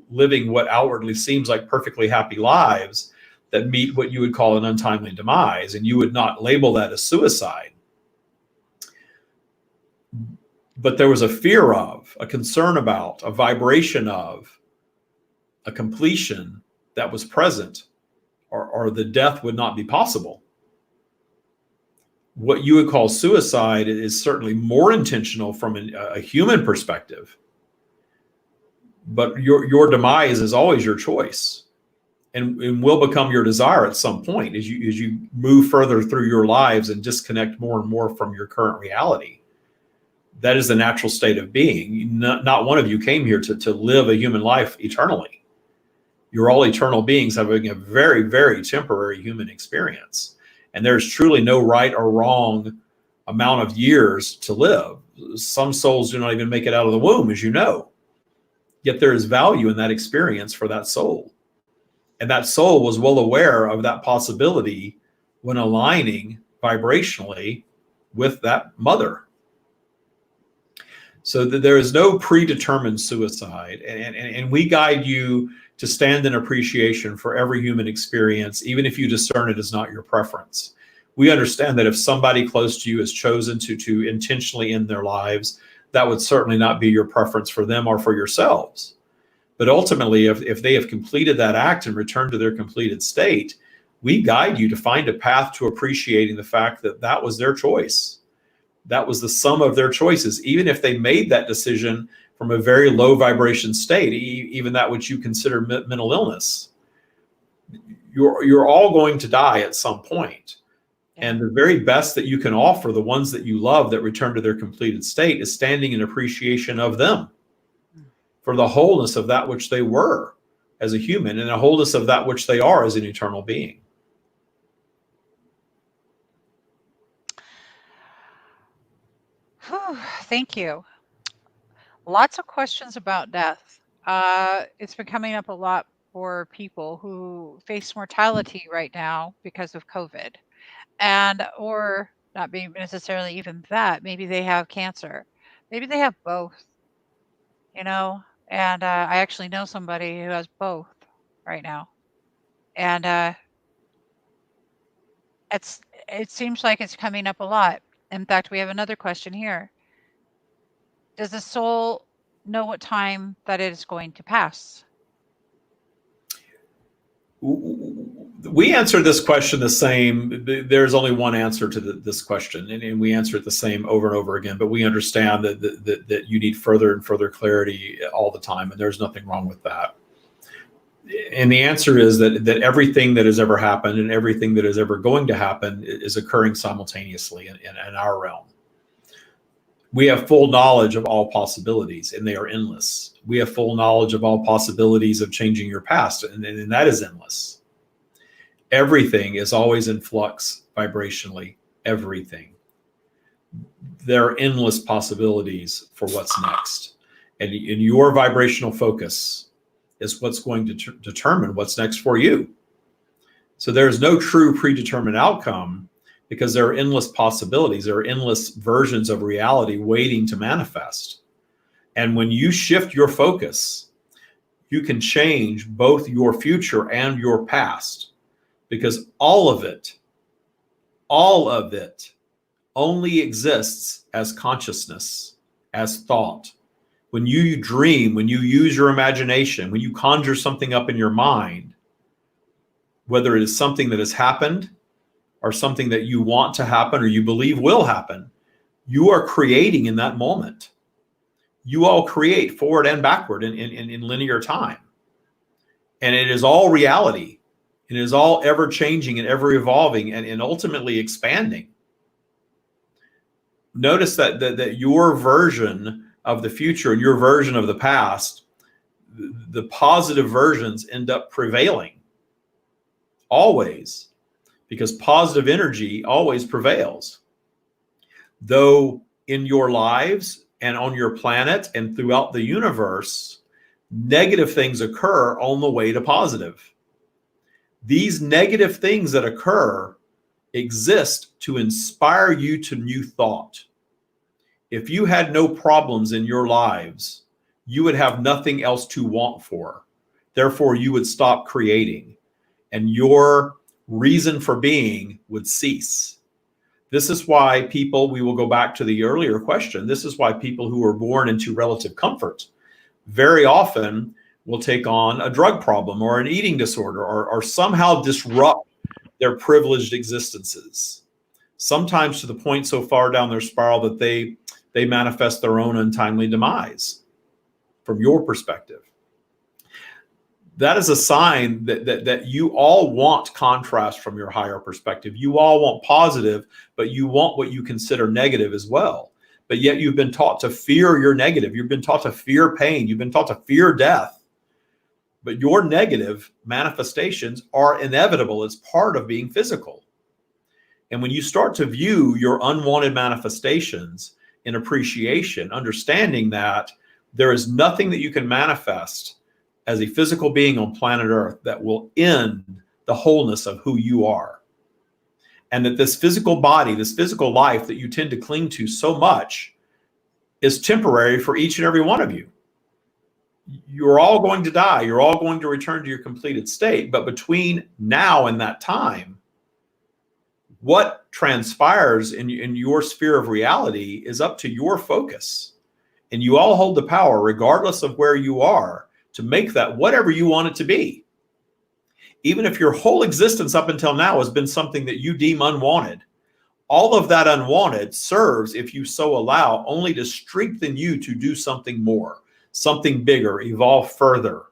living what outwardly seems like perfectly happy lives that meet what you would call an untimely demise, and you would not label that as suicide. But there was a fear of, a concern about, a vibration of, a completion that was present, or the death would not be possible. What you would call suicide is certainly more intentional from a human perspective. But your demise is always your choice, and will become your desire at some point as you move further through your lives and disconnect more and more from your current reality. That is the natural state of being. Not one of you came here to live a human life eternally. You're all eternal beings having a very, very temporary human experience. And there's truly no right or wrong amount of years to live. Some souls do not even make it out of the womb, as you know. Yet there is value in that experience for that soul. And that soul was well aware of that possibility when aligning vibrationally with that mother. So that there is no predetermined suicide. And we guide you to stand in appreciation for every human experience, even if you discern it as not your preference. We understand that if somebody close to you has chosen to intentionally end their lives, that would certainly not be your preference for them or for yourselves. But ultimately, if they have completed that act and returned to their completed state, we guide you to find a path to appreciating the fact that that was their choice. That was the sum of their choices, even if they made that decision from a very low vibration state, even that which you consider mental illness. You're all going to die at some point. And the very best that you can offer the ones that you love that return to their completed state is standing in appreciation of them for the wholeness of that which they were as a human and the wholeness of that which they are as an eternal being. Whew, thank you. Lots of questions about death. It's been coming up a lot for people who face mortality right now because of COVID, and or not being necessarily even that. Maybe they have cancer. Maybe they have both, you know. And I actually know somebody who has both right now, and it seems like it's coming up a lot. In fact, we have another question here. Does the soul know what time that it is going to pass? We answer this question the same. There's only one answer to this question, and we answer it the same over and over again. But we understand that you need further and further clarity all the time, and there's nothing wrong with that. And the answer is that everything that has ever happened and everything that is ever going to happen is occurring simultaneously in our realm. We have full knowledge of all possibilities, and they are endless. We have full knowledge of all possibilities of changing your past, and that is endless. Everything is always in flux vibrationally, everything. There are endless possibilities for what's next. And in your vibrational focus is what's going to determine what's next for you. So there's no true predetermined outcome, because there are endless possibilities. There are endless versions of reality waiting to manifest. And when you shift your focus, you can change both your future and your past, because all of it only exists as consciousness, as thought. When you dream, when you use your imagination, when you conjure something up in your mind, whether it is something that has happened or something that you want to happen or you believe will happen, you are creating in that moment. You all create forward and backward in linear time. And it is all reality. It is all ever changing and ever evolving and ultimately expanding. Notice that your version of the future and your version of the past, the positive versions end up prevailing always, because positive energy always prevails. Though in your lives and on your planet and throughout the universe, negative things occur on the way to positive. These negative things that occur exist to inspire you to new thought. If you had no problems in your lives, you would have nothing else to want for. Therefore, you would stop creating, and your reason for being would cease. This is why people, we will go back to the earlier question, this is why people who are born into relative comfort very often will take on a drug problem or an eating disorder or somehow disrupt their privileged existences. Sometimes to the point so far down their spiral that they manifest their own untimely demise from your perspective. That is a sign that you all want contrast from your higher perspective. You all want positive, but you want what you consider negative as well. But yet you've been taught to fear your negative. You've been taught to fear pain. You've been taught to fear death. But your negative manifestations are inevitable. It's part of being physical. And when you start to view your unwanted manifestations in appreciation, understanding that there is nothing that you can manifest as a physical being on planet Earth that will end the wholeness of who you are. And that this physical body, this physical life that you tend to cling to so much is temporary for each and every one of you. You're all going to die. You're all going to return to your completed state. But between now and that time, what transpires in your sphere of reality is up to your focus. And you all hold the power, regardless of where you are, to make that whatever you want it to be. Even if your whole existence up until now has been something that you deem unwanted, all of that unwanted serves, if you so allow, only to strengthen you to do something more, something bigger, evolve further.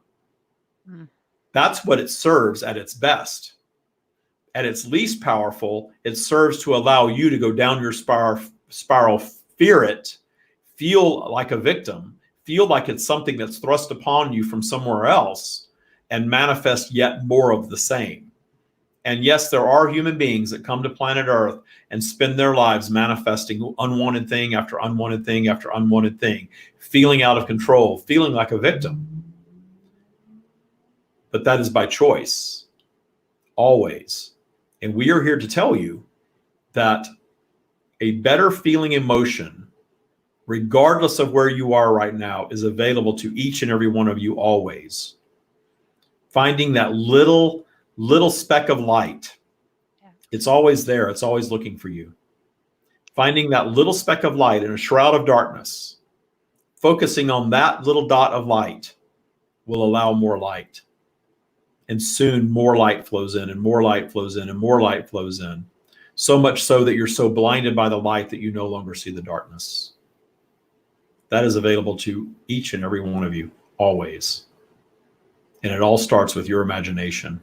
That's what it serves at its best. At its least powerful, it serves to allow you to go down your spiral, fear it, feel like a victim, feel like it's something that's thrust upon you from somewhere else, and manifest yet more of the same. And yes, there are human beings that come to planet Earth and spend their lives manifesting unwanted thing after unwanted thing after unwanted thing, feeling out of control, feeling like a victim. But that is by choice, always. And we are here to tell you that a better feeling emotion, regardless of where you are right now, is available to each and every one of you always. Finding that little speck of light. It's always there. It's always looking for you. Finding that little speck of light in a shroud of darkness, focusing on that little dot of light will allow more light. And soon more light flows in and more light flows in and more light flows in. So much so that you're so blinded by the light that you no longer see the darkness. That is available to each and every one of you, always. And it all starts with your imagination.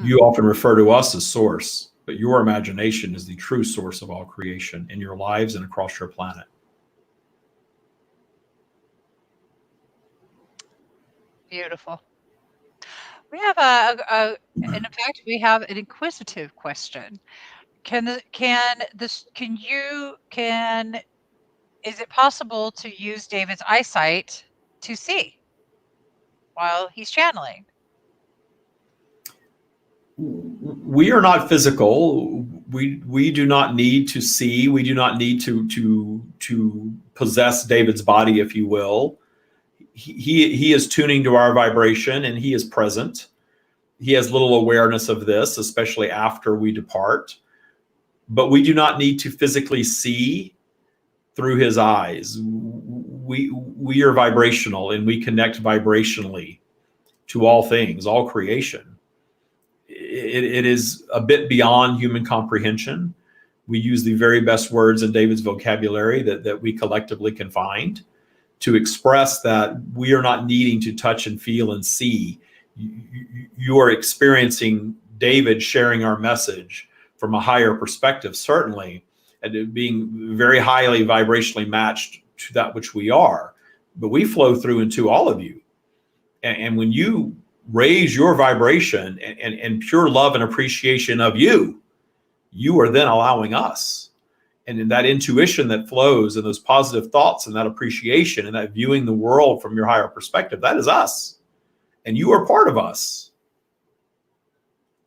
You often refer to us as source, but your imagination is the true source of all creation in your lives and across your planet. Beautiful. We have and in fact, we have an inquisitive question. Is it possible to use David's eyesight to see while he's channeling? We are not physical. We do not need to see. We do not need to possess David's body, if you will. He is tuning to our vibration, and he is present. He has little awareness of this, especially after we depart. But we do not need to physically see through his eyes. We are vibrational, and we connect vibrationally to all things, all creation. It is a bit beyond human comprehension. We use the very best words in David's vocabulary that we collectively can find to express that we are not needing to touch and feel and see. You are experiencing David sharing our message from a higher perspective, certainly, and being very highly vibrationally matched to that which we are. But we flow through into all of you. And when you raise your vibration and pure love and appreciation of you, you are then allowing us. And in that intuition that flows and those positive thoughts and that appreciation and that viewing the world from your higher perspective, that is us. And you are part of us.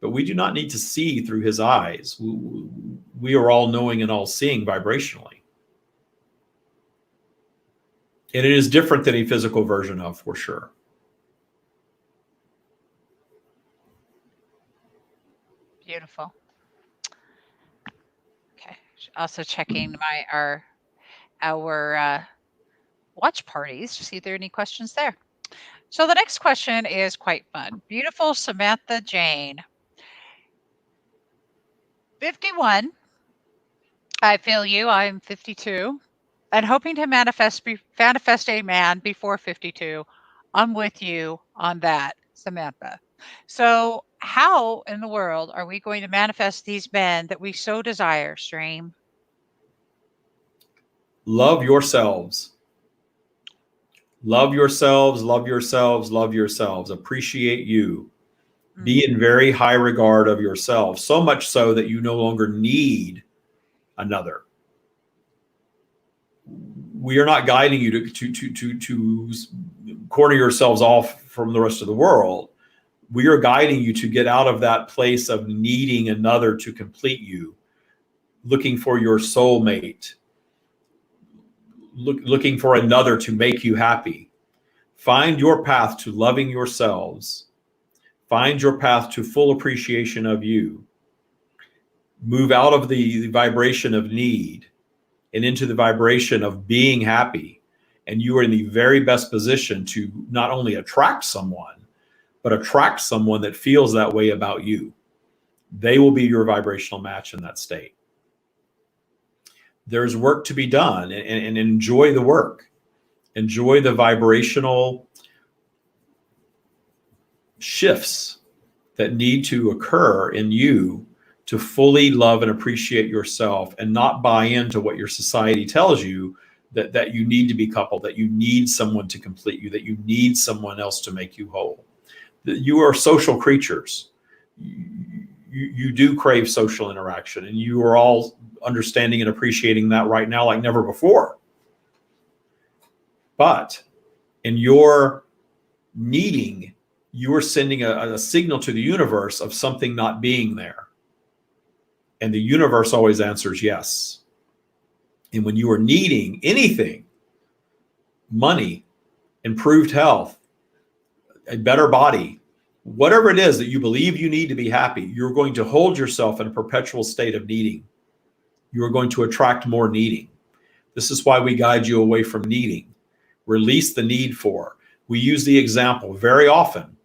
But we do not need to see through his eyes. We are all knowing and all seeing vibrationally. And it is different than a physical version of, for sure. Beautiful. Okay. Also checking our watch parties to see if there are any questions there. So the next question is quite fun. Beautiful Samantha Jane. 51. I feel you. I'm 52. And hoping to manifest a man before 52. I'm with you on that, Samantha. So how in the world are we going to manifest these men that we so desire, Stream? Love yourselves. Love yourselves, love yourselves, love yourselves. Appreciate you. Be in very high regard of yourself, so much so that you no longer need another. We are not guiding you to corner yourselves off from the rest of the world. We are guiding you to get out of that place of needing another to complete you, looking for your soulmate, looking for another to make you happy. Find your path to loving yourselves. Find your path to full appreciation of you. Move out of the vibration of need and into the vibration of being happy, and you are in the very best position to not only attract someone, but attract someone that feels that way about you. They will be your vibrational match in that state. There's work to be done, and enjoy the work. Enjoy the vibrational shifts that need to occur in you to fully love and appreciate yourself, and not buy into what your society tells you that you need to be coupled, that you need someone to complete you, that you need someone else to make you whole. You are social creatures. You do crave social interaction, and you are all understanding and appreciating that right now like never before. But in your needing, you are sending a signal to the universe of something not being there. And the universe always answers yes. And when you are needing anything, money, improved health, a better body, whatever it is that you believe you need to be happy, you're going to hold yourself in a perpetual state of needing. You are going to attract more needing. This is why we guide you away from needing. Release the need for. We use the example very often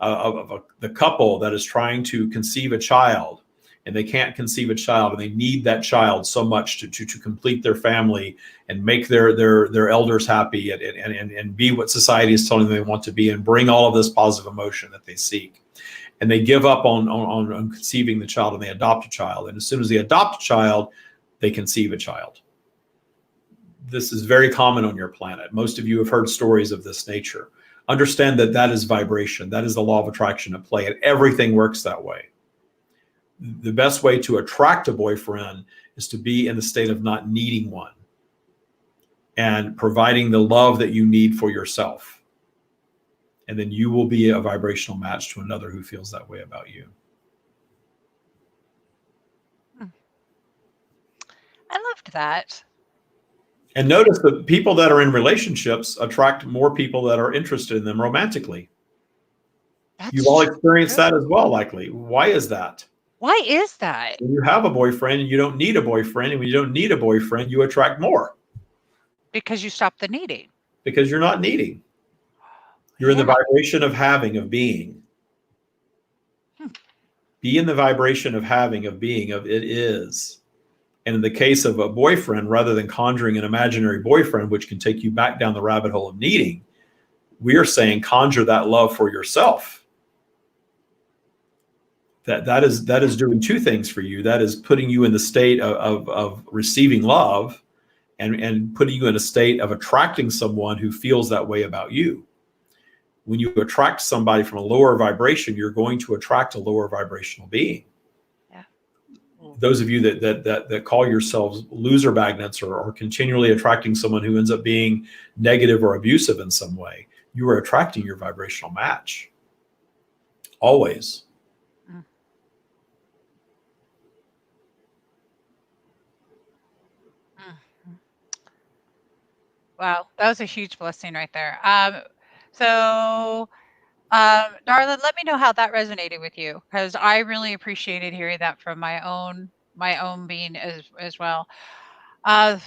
of the couple that is trying to conceive a child, and they can't conceive a child, and they need that child so much to complete their family and make their elders happy, and be what society is telling them they want to be, and bring all of this positive emotion that they seek. And they give up on conceiving the child, and they adopt a child. And as soon as they adopt a child, they conceive a child. This is very common on your planet. Most of you have heard stories of this nature. Understand that that is vibration. That is the law of attraction at play, and everything works that way. The best way to attract a boyfriend is to be in the state of not needing one, and providing the love that you need for yourself. And then you will be a vibrational match to another who feels that way about you. I loved that. And notice that people that are in relationships attract more people that are interested in them romantically. You've all experienced that as well, likely. Why is that? Why is that? When you have a boyfriend and you don't need a boyfriend, and when you don't need a boyfriend, you attract more. Because you stop the needing. Because you're not needing. You're in the vibration of having, of being. Be in the vibration of having, of being, of it is. And in the case of a boyfriend, rather than conjuring an imaginary boyfriend, which can take you back down the rabbit hole of needing, we are saying conjure that love for yourself. That is doing two things for you. That is putting you in the state of receiving love, and putting you in a state of attracting someone who feels that way about you. When you attract somebody from a lower vibration, you're going to attract a lower vibrational being. Those of you that call yourselves loser magnets, or continually attracting someone who ends up being negative or abusive in some way, you are attracting your vibrational match. Always. Wow, that was a huge blessing right there. Darlin, let me know how that resonated with you, because I really appreciated hearing that from my own being as well. There's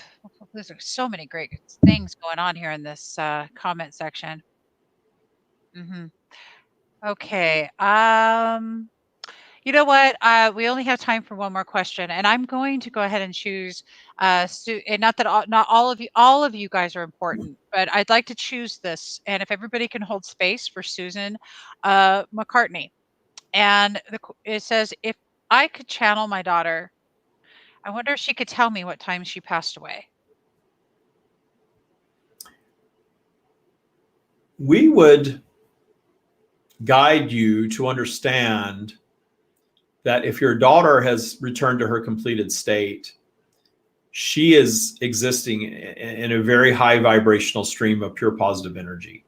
so many great things going on here in this comment section. Okay. You know what? We only have time for one more question, and I'm going to go ahead and choose. And not that not all of you guys are important, but I'd like to choose this. And if everybody can hold space for Susan McCartney, and it says, if I could channel my daughter, I wonder if she could tell me what time she passed away. We would guide you to understand that if your daughter has returned to her completed state, she is existing in a very high vibrational stream of pure positive energy.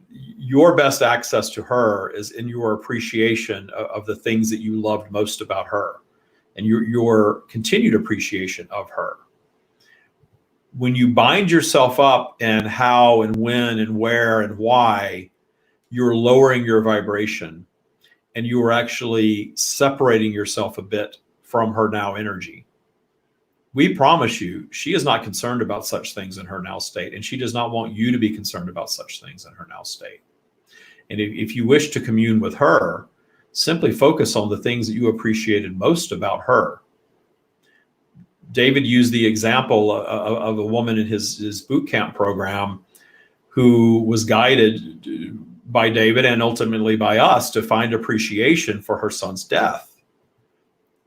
Your best access to her is in your appreciation of the things that you loved most about her, and your continued appreciation of her. When you bind yourself up in how and when and where and why, you're lowering your vibration, and you are actually separating yourself a bit from her now energy. We promise you, she is not concerned about such things in her now state, and she does not want you to be concerned about such things in her now state. And if you wish to commune with her, simply focus on the things that you appreciated most about her. David used the example of a woman in his boot camp program who was guided by David and ultimately by us to find appreciation for her son's death.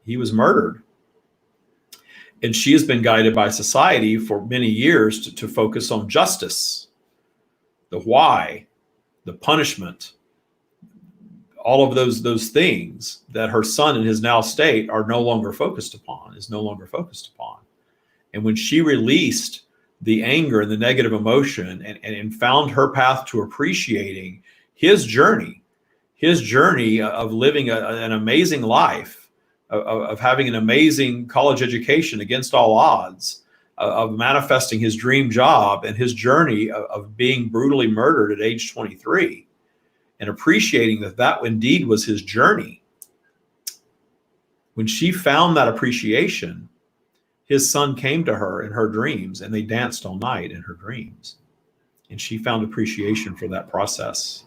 He was murdered. And she has been guided by society for many years to focus on justice, the why, the punishment, all of those things that her son in his now state are no longer focused upon, is no longer focused upon. And when she released the anger and the negative emotion and found her path to appreciating his journey of living an amazing life, of having an amazing college education against all odds, of manifesting his dream job, and his journey of being brutally murdered at age 23, and appreciating that indeed was his journey. When she found that appreciation, his son came to her in her dreams, and they danced all night in her dreams. And she found appreciation for that process.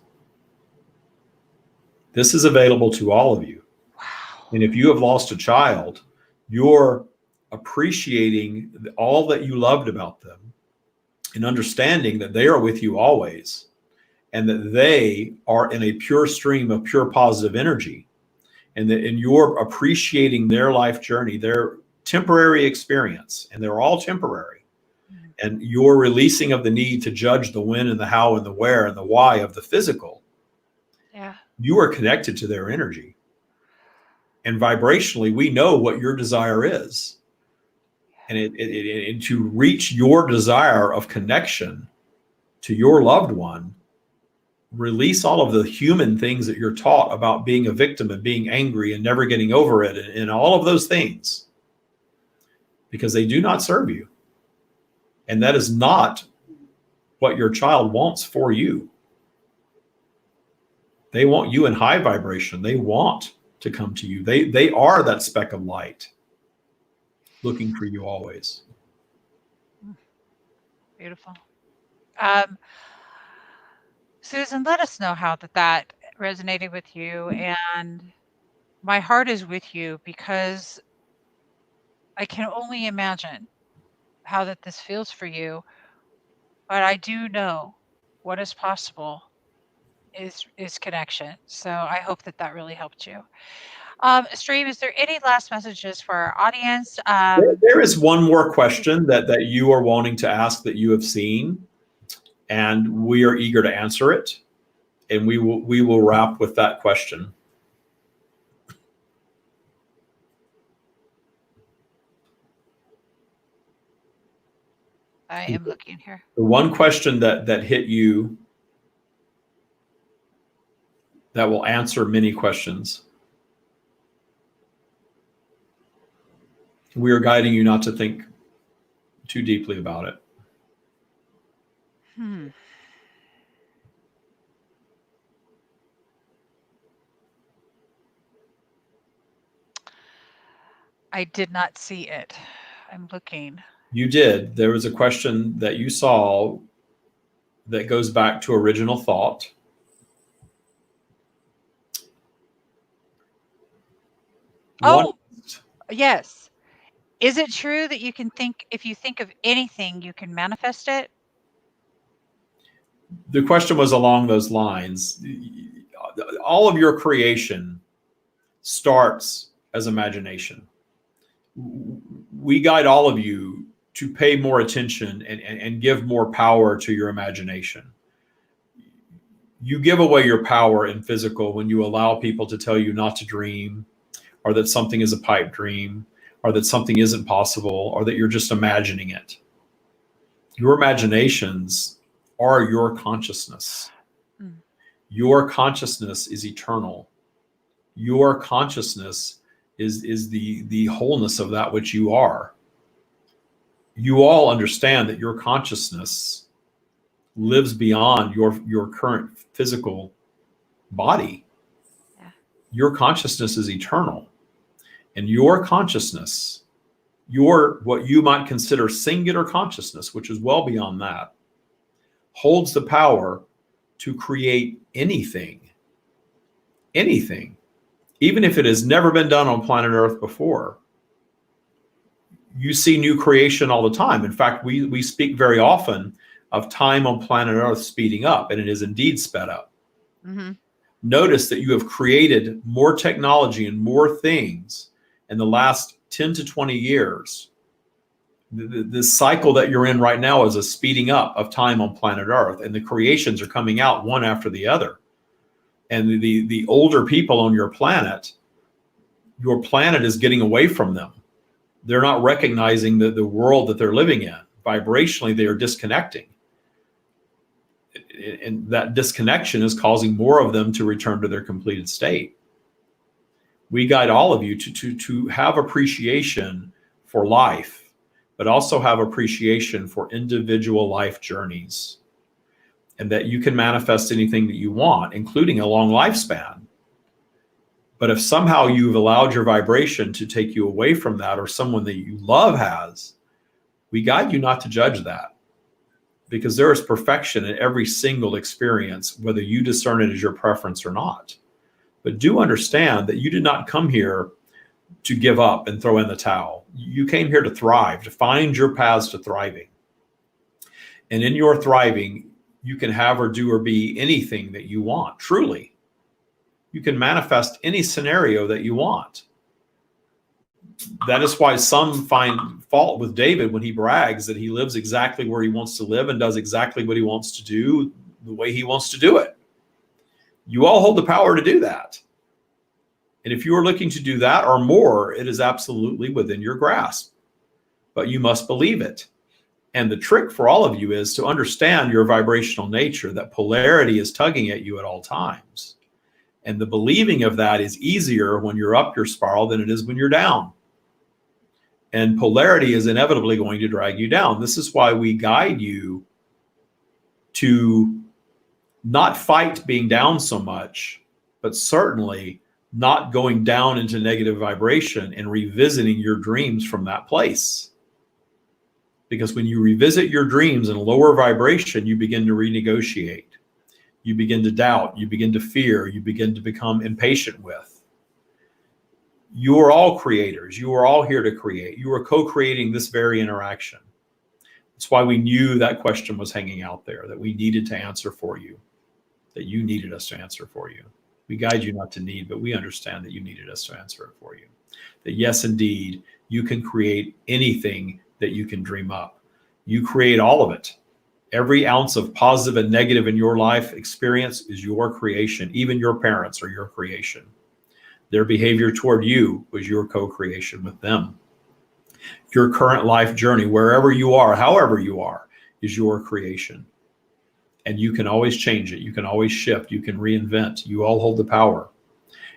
This is available to all of you. And if you have lost a child, you're appreciating all that you loved about them and understanding that they are with you always, and that they are in a pure stream of pure positive energy, and you're appreciating their life journey, their temporary experience, and they're all temporary. And you're releasing of the need to judge the when and the how and the where and the why of the physical. Yeah. You are connected to their energy. And vibrationally, we know what your desire is. And to reach your desire of connection to your loved one, release all of the human things that you're taught about being a victim and being angry and never getting over it, and all of those things, because they do not serve you. And that is not what your child wants for you. They want you in high vibration. They want to come to you. They are that speck of light looking for you always. Beautiful. Susan, let us know how that resonated with you. And my heart is with you, because I can only imagine how this feels for you. But I do know what is possible is connection. So I hope that really helped you. Stream, is there any last messages for our audience? There is one more question that you are wanting to ask that you have seen, and we are eager to answer it. And we will wrap with that question. I am looking here. The one question that hit you that will answer many questions. We are guiding you not to think too deeply about it. I did not see it. I'm looking. You did. There was a question that you saw that goes back to original thought. Oh, yes. Is it true that you can think, if you think of anything, you can manifest it? The question was along those lines. All of your creation starts as imagination. We guide all of you to pay more attention and give more power to your imagination. You give away your power in physical when you allow people to tell you not to dream, or that something is a pipe dream, or that something isn't possible, or that you're just imagining it. Your imaginations are your consciousness. Your consciousness is eternal. Your consciousness is the wholeness of that which you are. You all understand that your consciousness lives beyond your current physical body. Yeah. Your consciousness is eternal. And your consciousness Your, what you might consider singular consciousness, which is well beyond that, holds the power to create anything, even if it has never been done on planet Earth before. You see new creation all the time. In fact, we speak very often of time on planet Earth speeding up, and it is indeed sped up. Mm-hmm. Notice that you have created more technology and more things in the last 10 to 20 years. The cycle that you're in right now is a speeding up of time on planet Earth, and the creations are coming out one after the other. And the older people on your planet is getting away from them. They're not recognizing the world that they're living in. Vibrationally, they are disconnecting. And that disconnection is causing more of them to return to their completed state. We guide all of you to have appreciation for life, but also have appreciation for individual life journeys, and that you can manifest anything that you want, including a long lifespan. But if somehow you've allowed your vibration to take you away from that, or someone that you love has, we guide you not to judge that, because there is perfection in every single experience, whether you discern it as your preference or not. But do understand that you did not come here to give up and throw in the towel. You came here to thrive, to find your paths to thriving. And in your thriving, you can have or do or be anything that you want, truly. You can manifest any scenario that you want. That is why some find fault with David when he brags that he lives exactly where he wants to live and does exactly what he wants to do the way he wants to do it. You all hold the power to do that. And if you are looking to do that or more, it is absolutely within your grasp. But you must believe it. And the trick for all of you is to understand your vibrational nature, that polarity is tugging at you at all times. And the believing of that is easier when you're up your spiral than it is when you're down. And polarity is inevitably going to drag you down. This is why we guide you to not fight being down so much, but certainly not going down into negative vibration and revisiting your dreams from that place. Because when you revisit your dreams in a lower vibration, you begin to renegotiate. You begin to doubt, you begin to fear, you begin to become impatient with. You are all creators. You are all here to create. You are co-creating this very interaction. That's why we knew that question was hanging out there, that we needed to answer for you, that you needed us to answer for you. We guide you not to need, but we understand that you needed us to answer it for you. That yes, indeed, you can create anything that you can dream up. You create all of it. Every ounce of positive and negative in your life experience is your creation. Even your parents are your creation. Their behavior toward you was your co-creation with them. Your current life journey, wherever you are, however you are, is your creation. And you can always change it. You can always shift. You can reinvent. You all hold the power.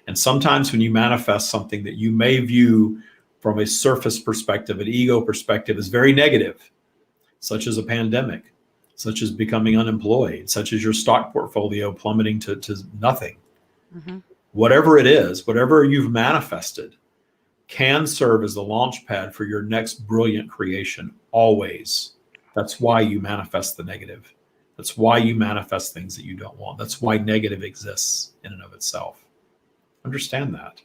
And sometimes when you manifest something that you may view from a surface perspective, an ego perspective, as very negative, such as a pandemic, such as becoming unemployed, such as your stock portfolio plummeting to nothing. Mm-hmm. Whatever it is, whatever you've manifested can serve as the launch pad for your next brilliant creation, always. That's why you manifest the negative. That's why you manifest things that you don't want. That's why negative exists in and of itself. Understand that.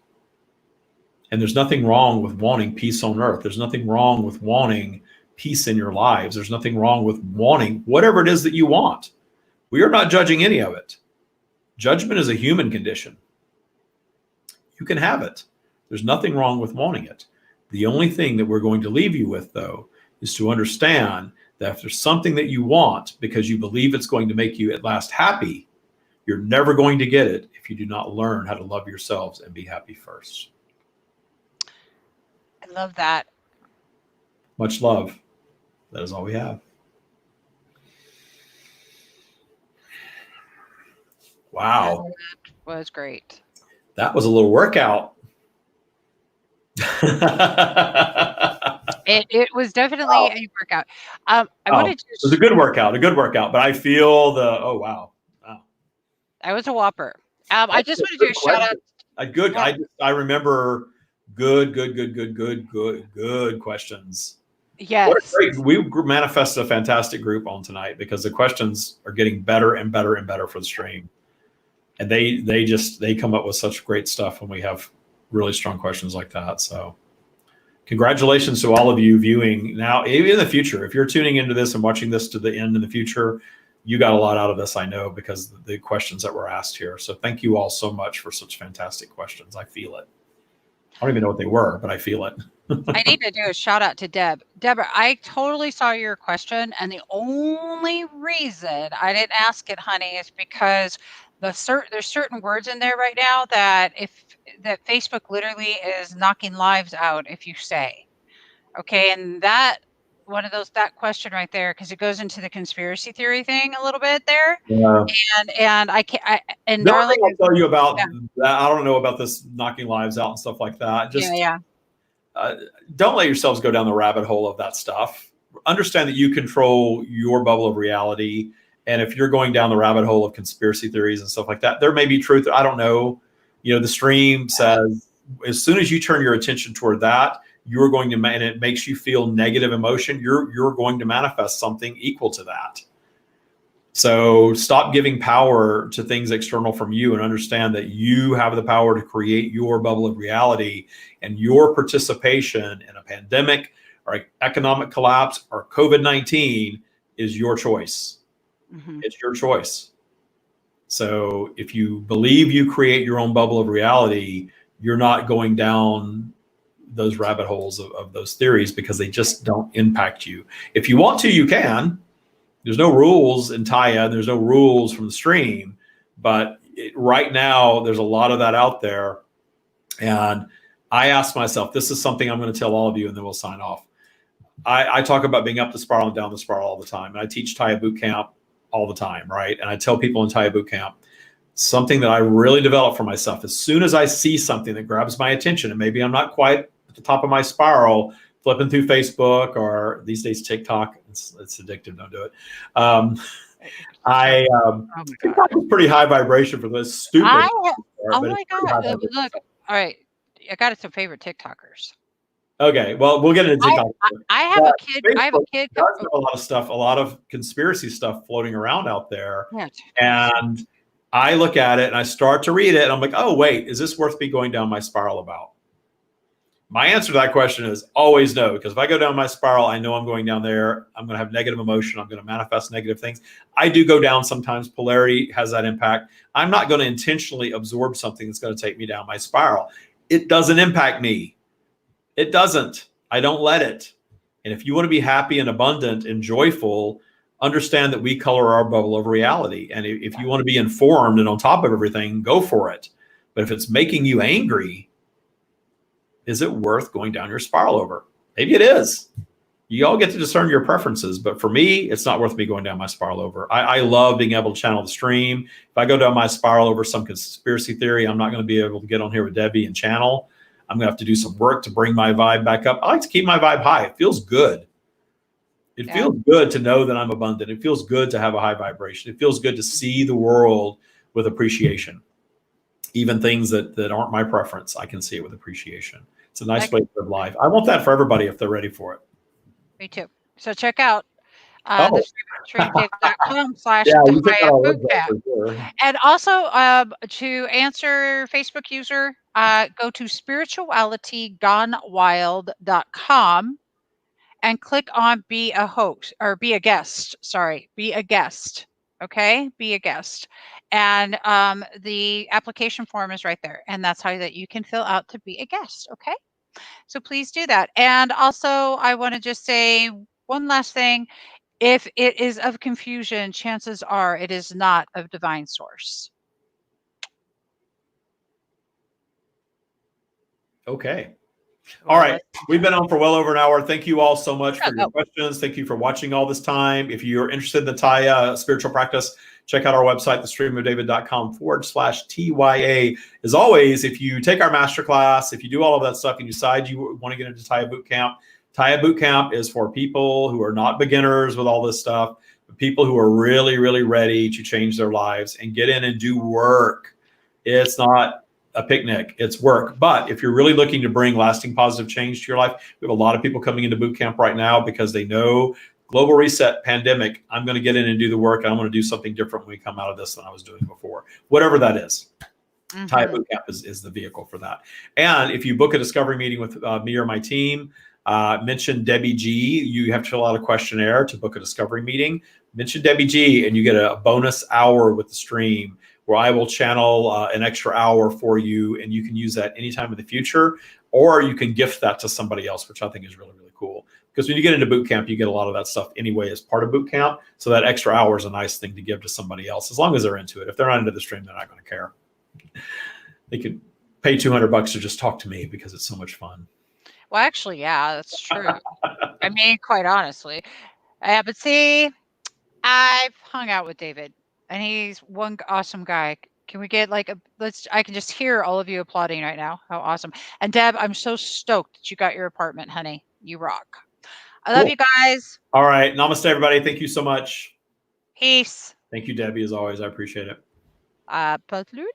And there's nothing wrong with wanting peace on earth. There's nothing wrong with wanting peace in your lives. There's nothing wrong with wanting whatever it is that you want. We are not judging any of it. Judgment is a human condition. You can have it. There's nothing wrong with wanting it. The only thing that we're going to leave you with, though, is to understand that if there's something that you want because you believe it's going to make you at last happy, you're never going to get it if you do not learn how to love yourselves and be happy first. I love that. Much love. That is all we have. Wow. That was great. That was a little workout. It was definitely a workout. I wanted to. It was a good workout, but I feel wow. That was a whopper. I just wanted to do a shout out. I remember Good questions. What a Yes. great, we manifested a fantastic group on tonight because the questions are getting better and better and better for the stream. And they come up with such great stuff when we have really strong questions like that. So congratulations to all of you viewing now, even in the future. If you're tuning into this and watching this to the end in the future, you got a lot out of this, I know, because the questions that were asked here. So thank you all so much for such fantastic questions. I feel it. I don't even know what they were, but I feel it. I need to do a shout out to Deb. Deborah, I totally saw your question, and the only reason I didn't ask it, honey, is because there's certain words in there right now that Facebook literally is knocking lives out if you say. Okay, and that question right there, because it goes into the conspiracy theory thing a little bit there, Yeah. and I can't. And The only darling, thing I'll tell you about yeah, that, I don't know about this knocking lives out and stuff like that. Just yeah. don't let yourselves go down the rabbit hole of that stuff. Understand that you control your bubble of reality. And if you're going down the rabbit hole of conspiracy theories and stuff like that, there may be truth. I don't know. The stream says as soon as you turn your attention toward that, you're going to, and it makes you feel negative emotion, you're going to manifest something equal to that. So stop giving power to things external from you and understand that you have the power to create your bubble of reality, and your participation in a pandemic or economic collapse or COVID-19 is your choice. Mm-hmm. It's your choice. So if you believe you create your own bubble of reality, you're not going down those rabbit holes of those theories because they just don't impact you. If you want to, you can. There's no rules in Taya. There's no rules from the stream, but right now there's a lot of that out there. And I ask myself, this is something I'm going to tell all of you, and then we'll sign off. I talk about being up the spiral and down the spiral all the time. And I teach Taya boot camp all the time, right? And I tell people in Taya boot camp, something that I really developed for myself, as soon as I see something that grabs my attention, and maybe I'm not quite at the top of my spiral, flipping through Facebook or these days TikTok, it's addictive. Don't do it. Oh my TikTok God. is pretty high vibration for this stupid. Oh my God. Look, all right. I got some favorite TikTokers. Okay, well, we'll get into TikTok. I have a kid. Facebook I have a kid. does have a lot of stuff, a lot of conspiracy stuff floating around out there. Yeah. And I look at it and I start to read it and I'm like, oh, wait, is this worth me going down my spiral about? My answer to that question is always no, because if I go down my spiral, I know I'm going down there. I'm going to have negative emotion. I'm going to manifest negative things. I do go down sometimes. Polarity has that impact. I'm not going to intentionally absorb something that's going to take me down my spiral. It doesn't impact me. It doesn't. I don't let it. And if you want to be happy and abundant and joyful, understand that we color our bubble of reality. And if you want to be informed and on top of everything, go for it. But if it's making you angry, is it worth going down your spiral over? Maybe it is. You all get to discern your preferences. But for me, it's not worth me going down my spiral over. I love being able to channel the stream. If I go down my spiral over some conspiracy theory, I'm not going to be able to get on here with Debbie and channel. I'm going to have to do some work to bring my vibe back up. I like to keep my vibe high. It feels good. It feels good to know that I'm abundant. It feels good to have a high vibration. It feels good to see the world with appreciation. Even things that aren't my preference, I can see it with appreciation. It's a nice way to live life. I want that for everybody if they're ready for it. Me too. So check out thestreamdave.com/bootcamp. Sure. And also to answer Facebook user, go to spiritualitygonewild.com and click on be a host or be a guest. Sorry, be a guest. Okay, be a guest. And the application form is right there. And that's how that you can fill out to be a guest. Okay, so please do that. And also, I want to just say one last thing. If it is of confusion, chances are it is not of divine source. Okay. All right. We've been on for well over an hour. Thank you all so much for your No. questions. Thank you for watching all this time. If you're interested in the Taya spiritual practice, check out our website, thestreamofdavid.com/TYA. As always, if you take our masterclass, if you do all of that stuff and you decide you want to get into Taya Boot Camp is for people who are not beginners with all this stuff, but people who are really, really ready to change their lives and get in and do work. It's not a picnic. It's work. But if you're really looking to bring lasting positive change to your life, we have a lot of people coming into boot camp right now because they know global reset, pandemic, I'm going to get in and do the work. And I'm going to do something different when we come out of this than I was doing before, whatever that is. TIE Boot Camp is the vehicle for that. And if you book a discovery meeting with me or my team, mention Debbie G. You have to fill out a questionnaire to book a discovery meeting. Mention Debbie G. and you get a bonus hour with the stream where I will channel an extra hour for you, and you can use that anytime in the future, or you can gift that to somebody else, which I think is really, really cool. Because when you get into boot camp, you get a lot of that stuff anyway as part of boot camp. So that extra hour is a nice thing to give to somebody else, as long as they're into it. If they're not into the stream, they're not going to care. They could pay $200 to just talk to me because it's so much fun. Well, actually, yeah, that's true. I mean, quite honestly. But see, I've hung out with David, and he's one awesome guy. Can we get like I can just hear all of you applauding right now. How awesome. And Deb, I'm so stoked that you got your apartment, honey. You rock. I love you guys. All right. Namaste, everybody. Thank you so much. Peace. Thank you, Debbie, as always. I appreciate it. Absolutely.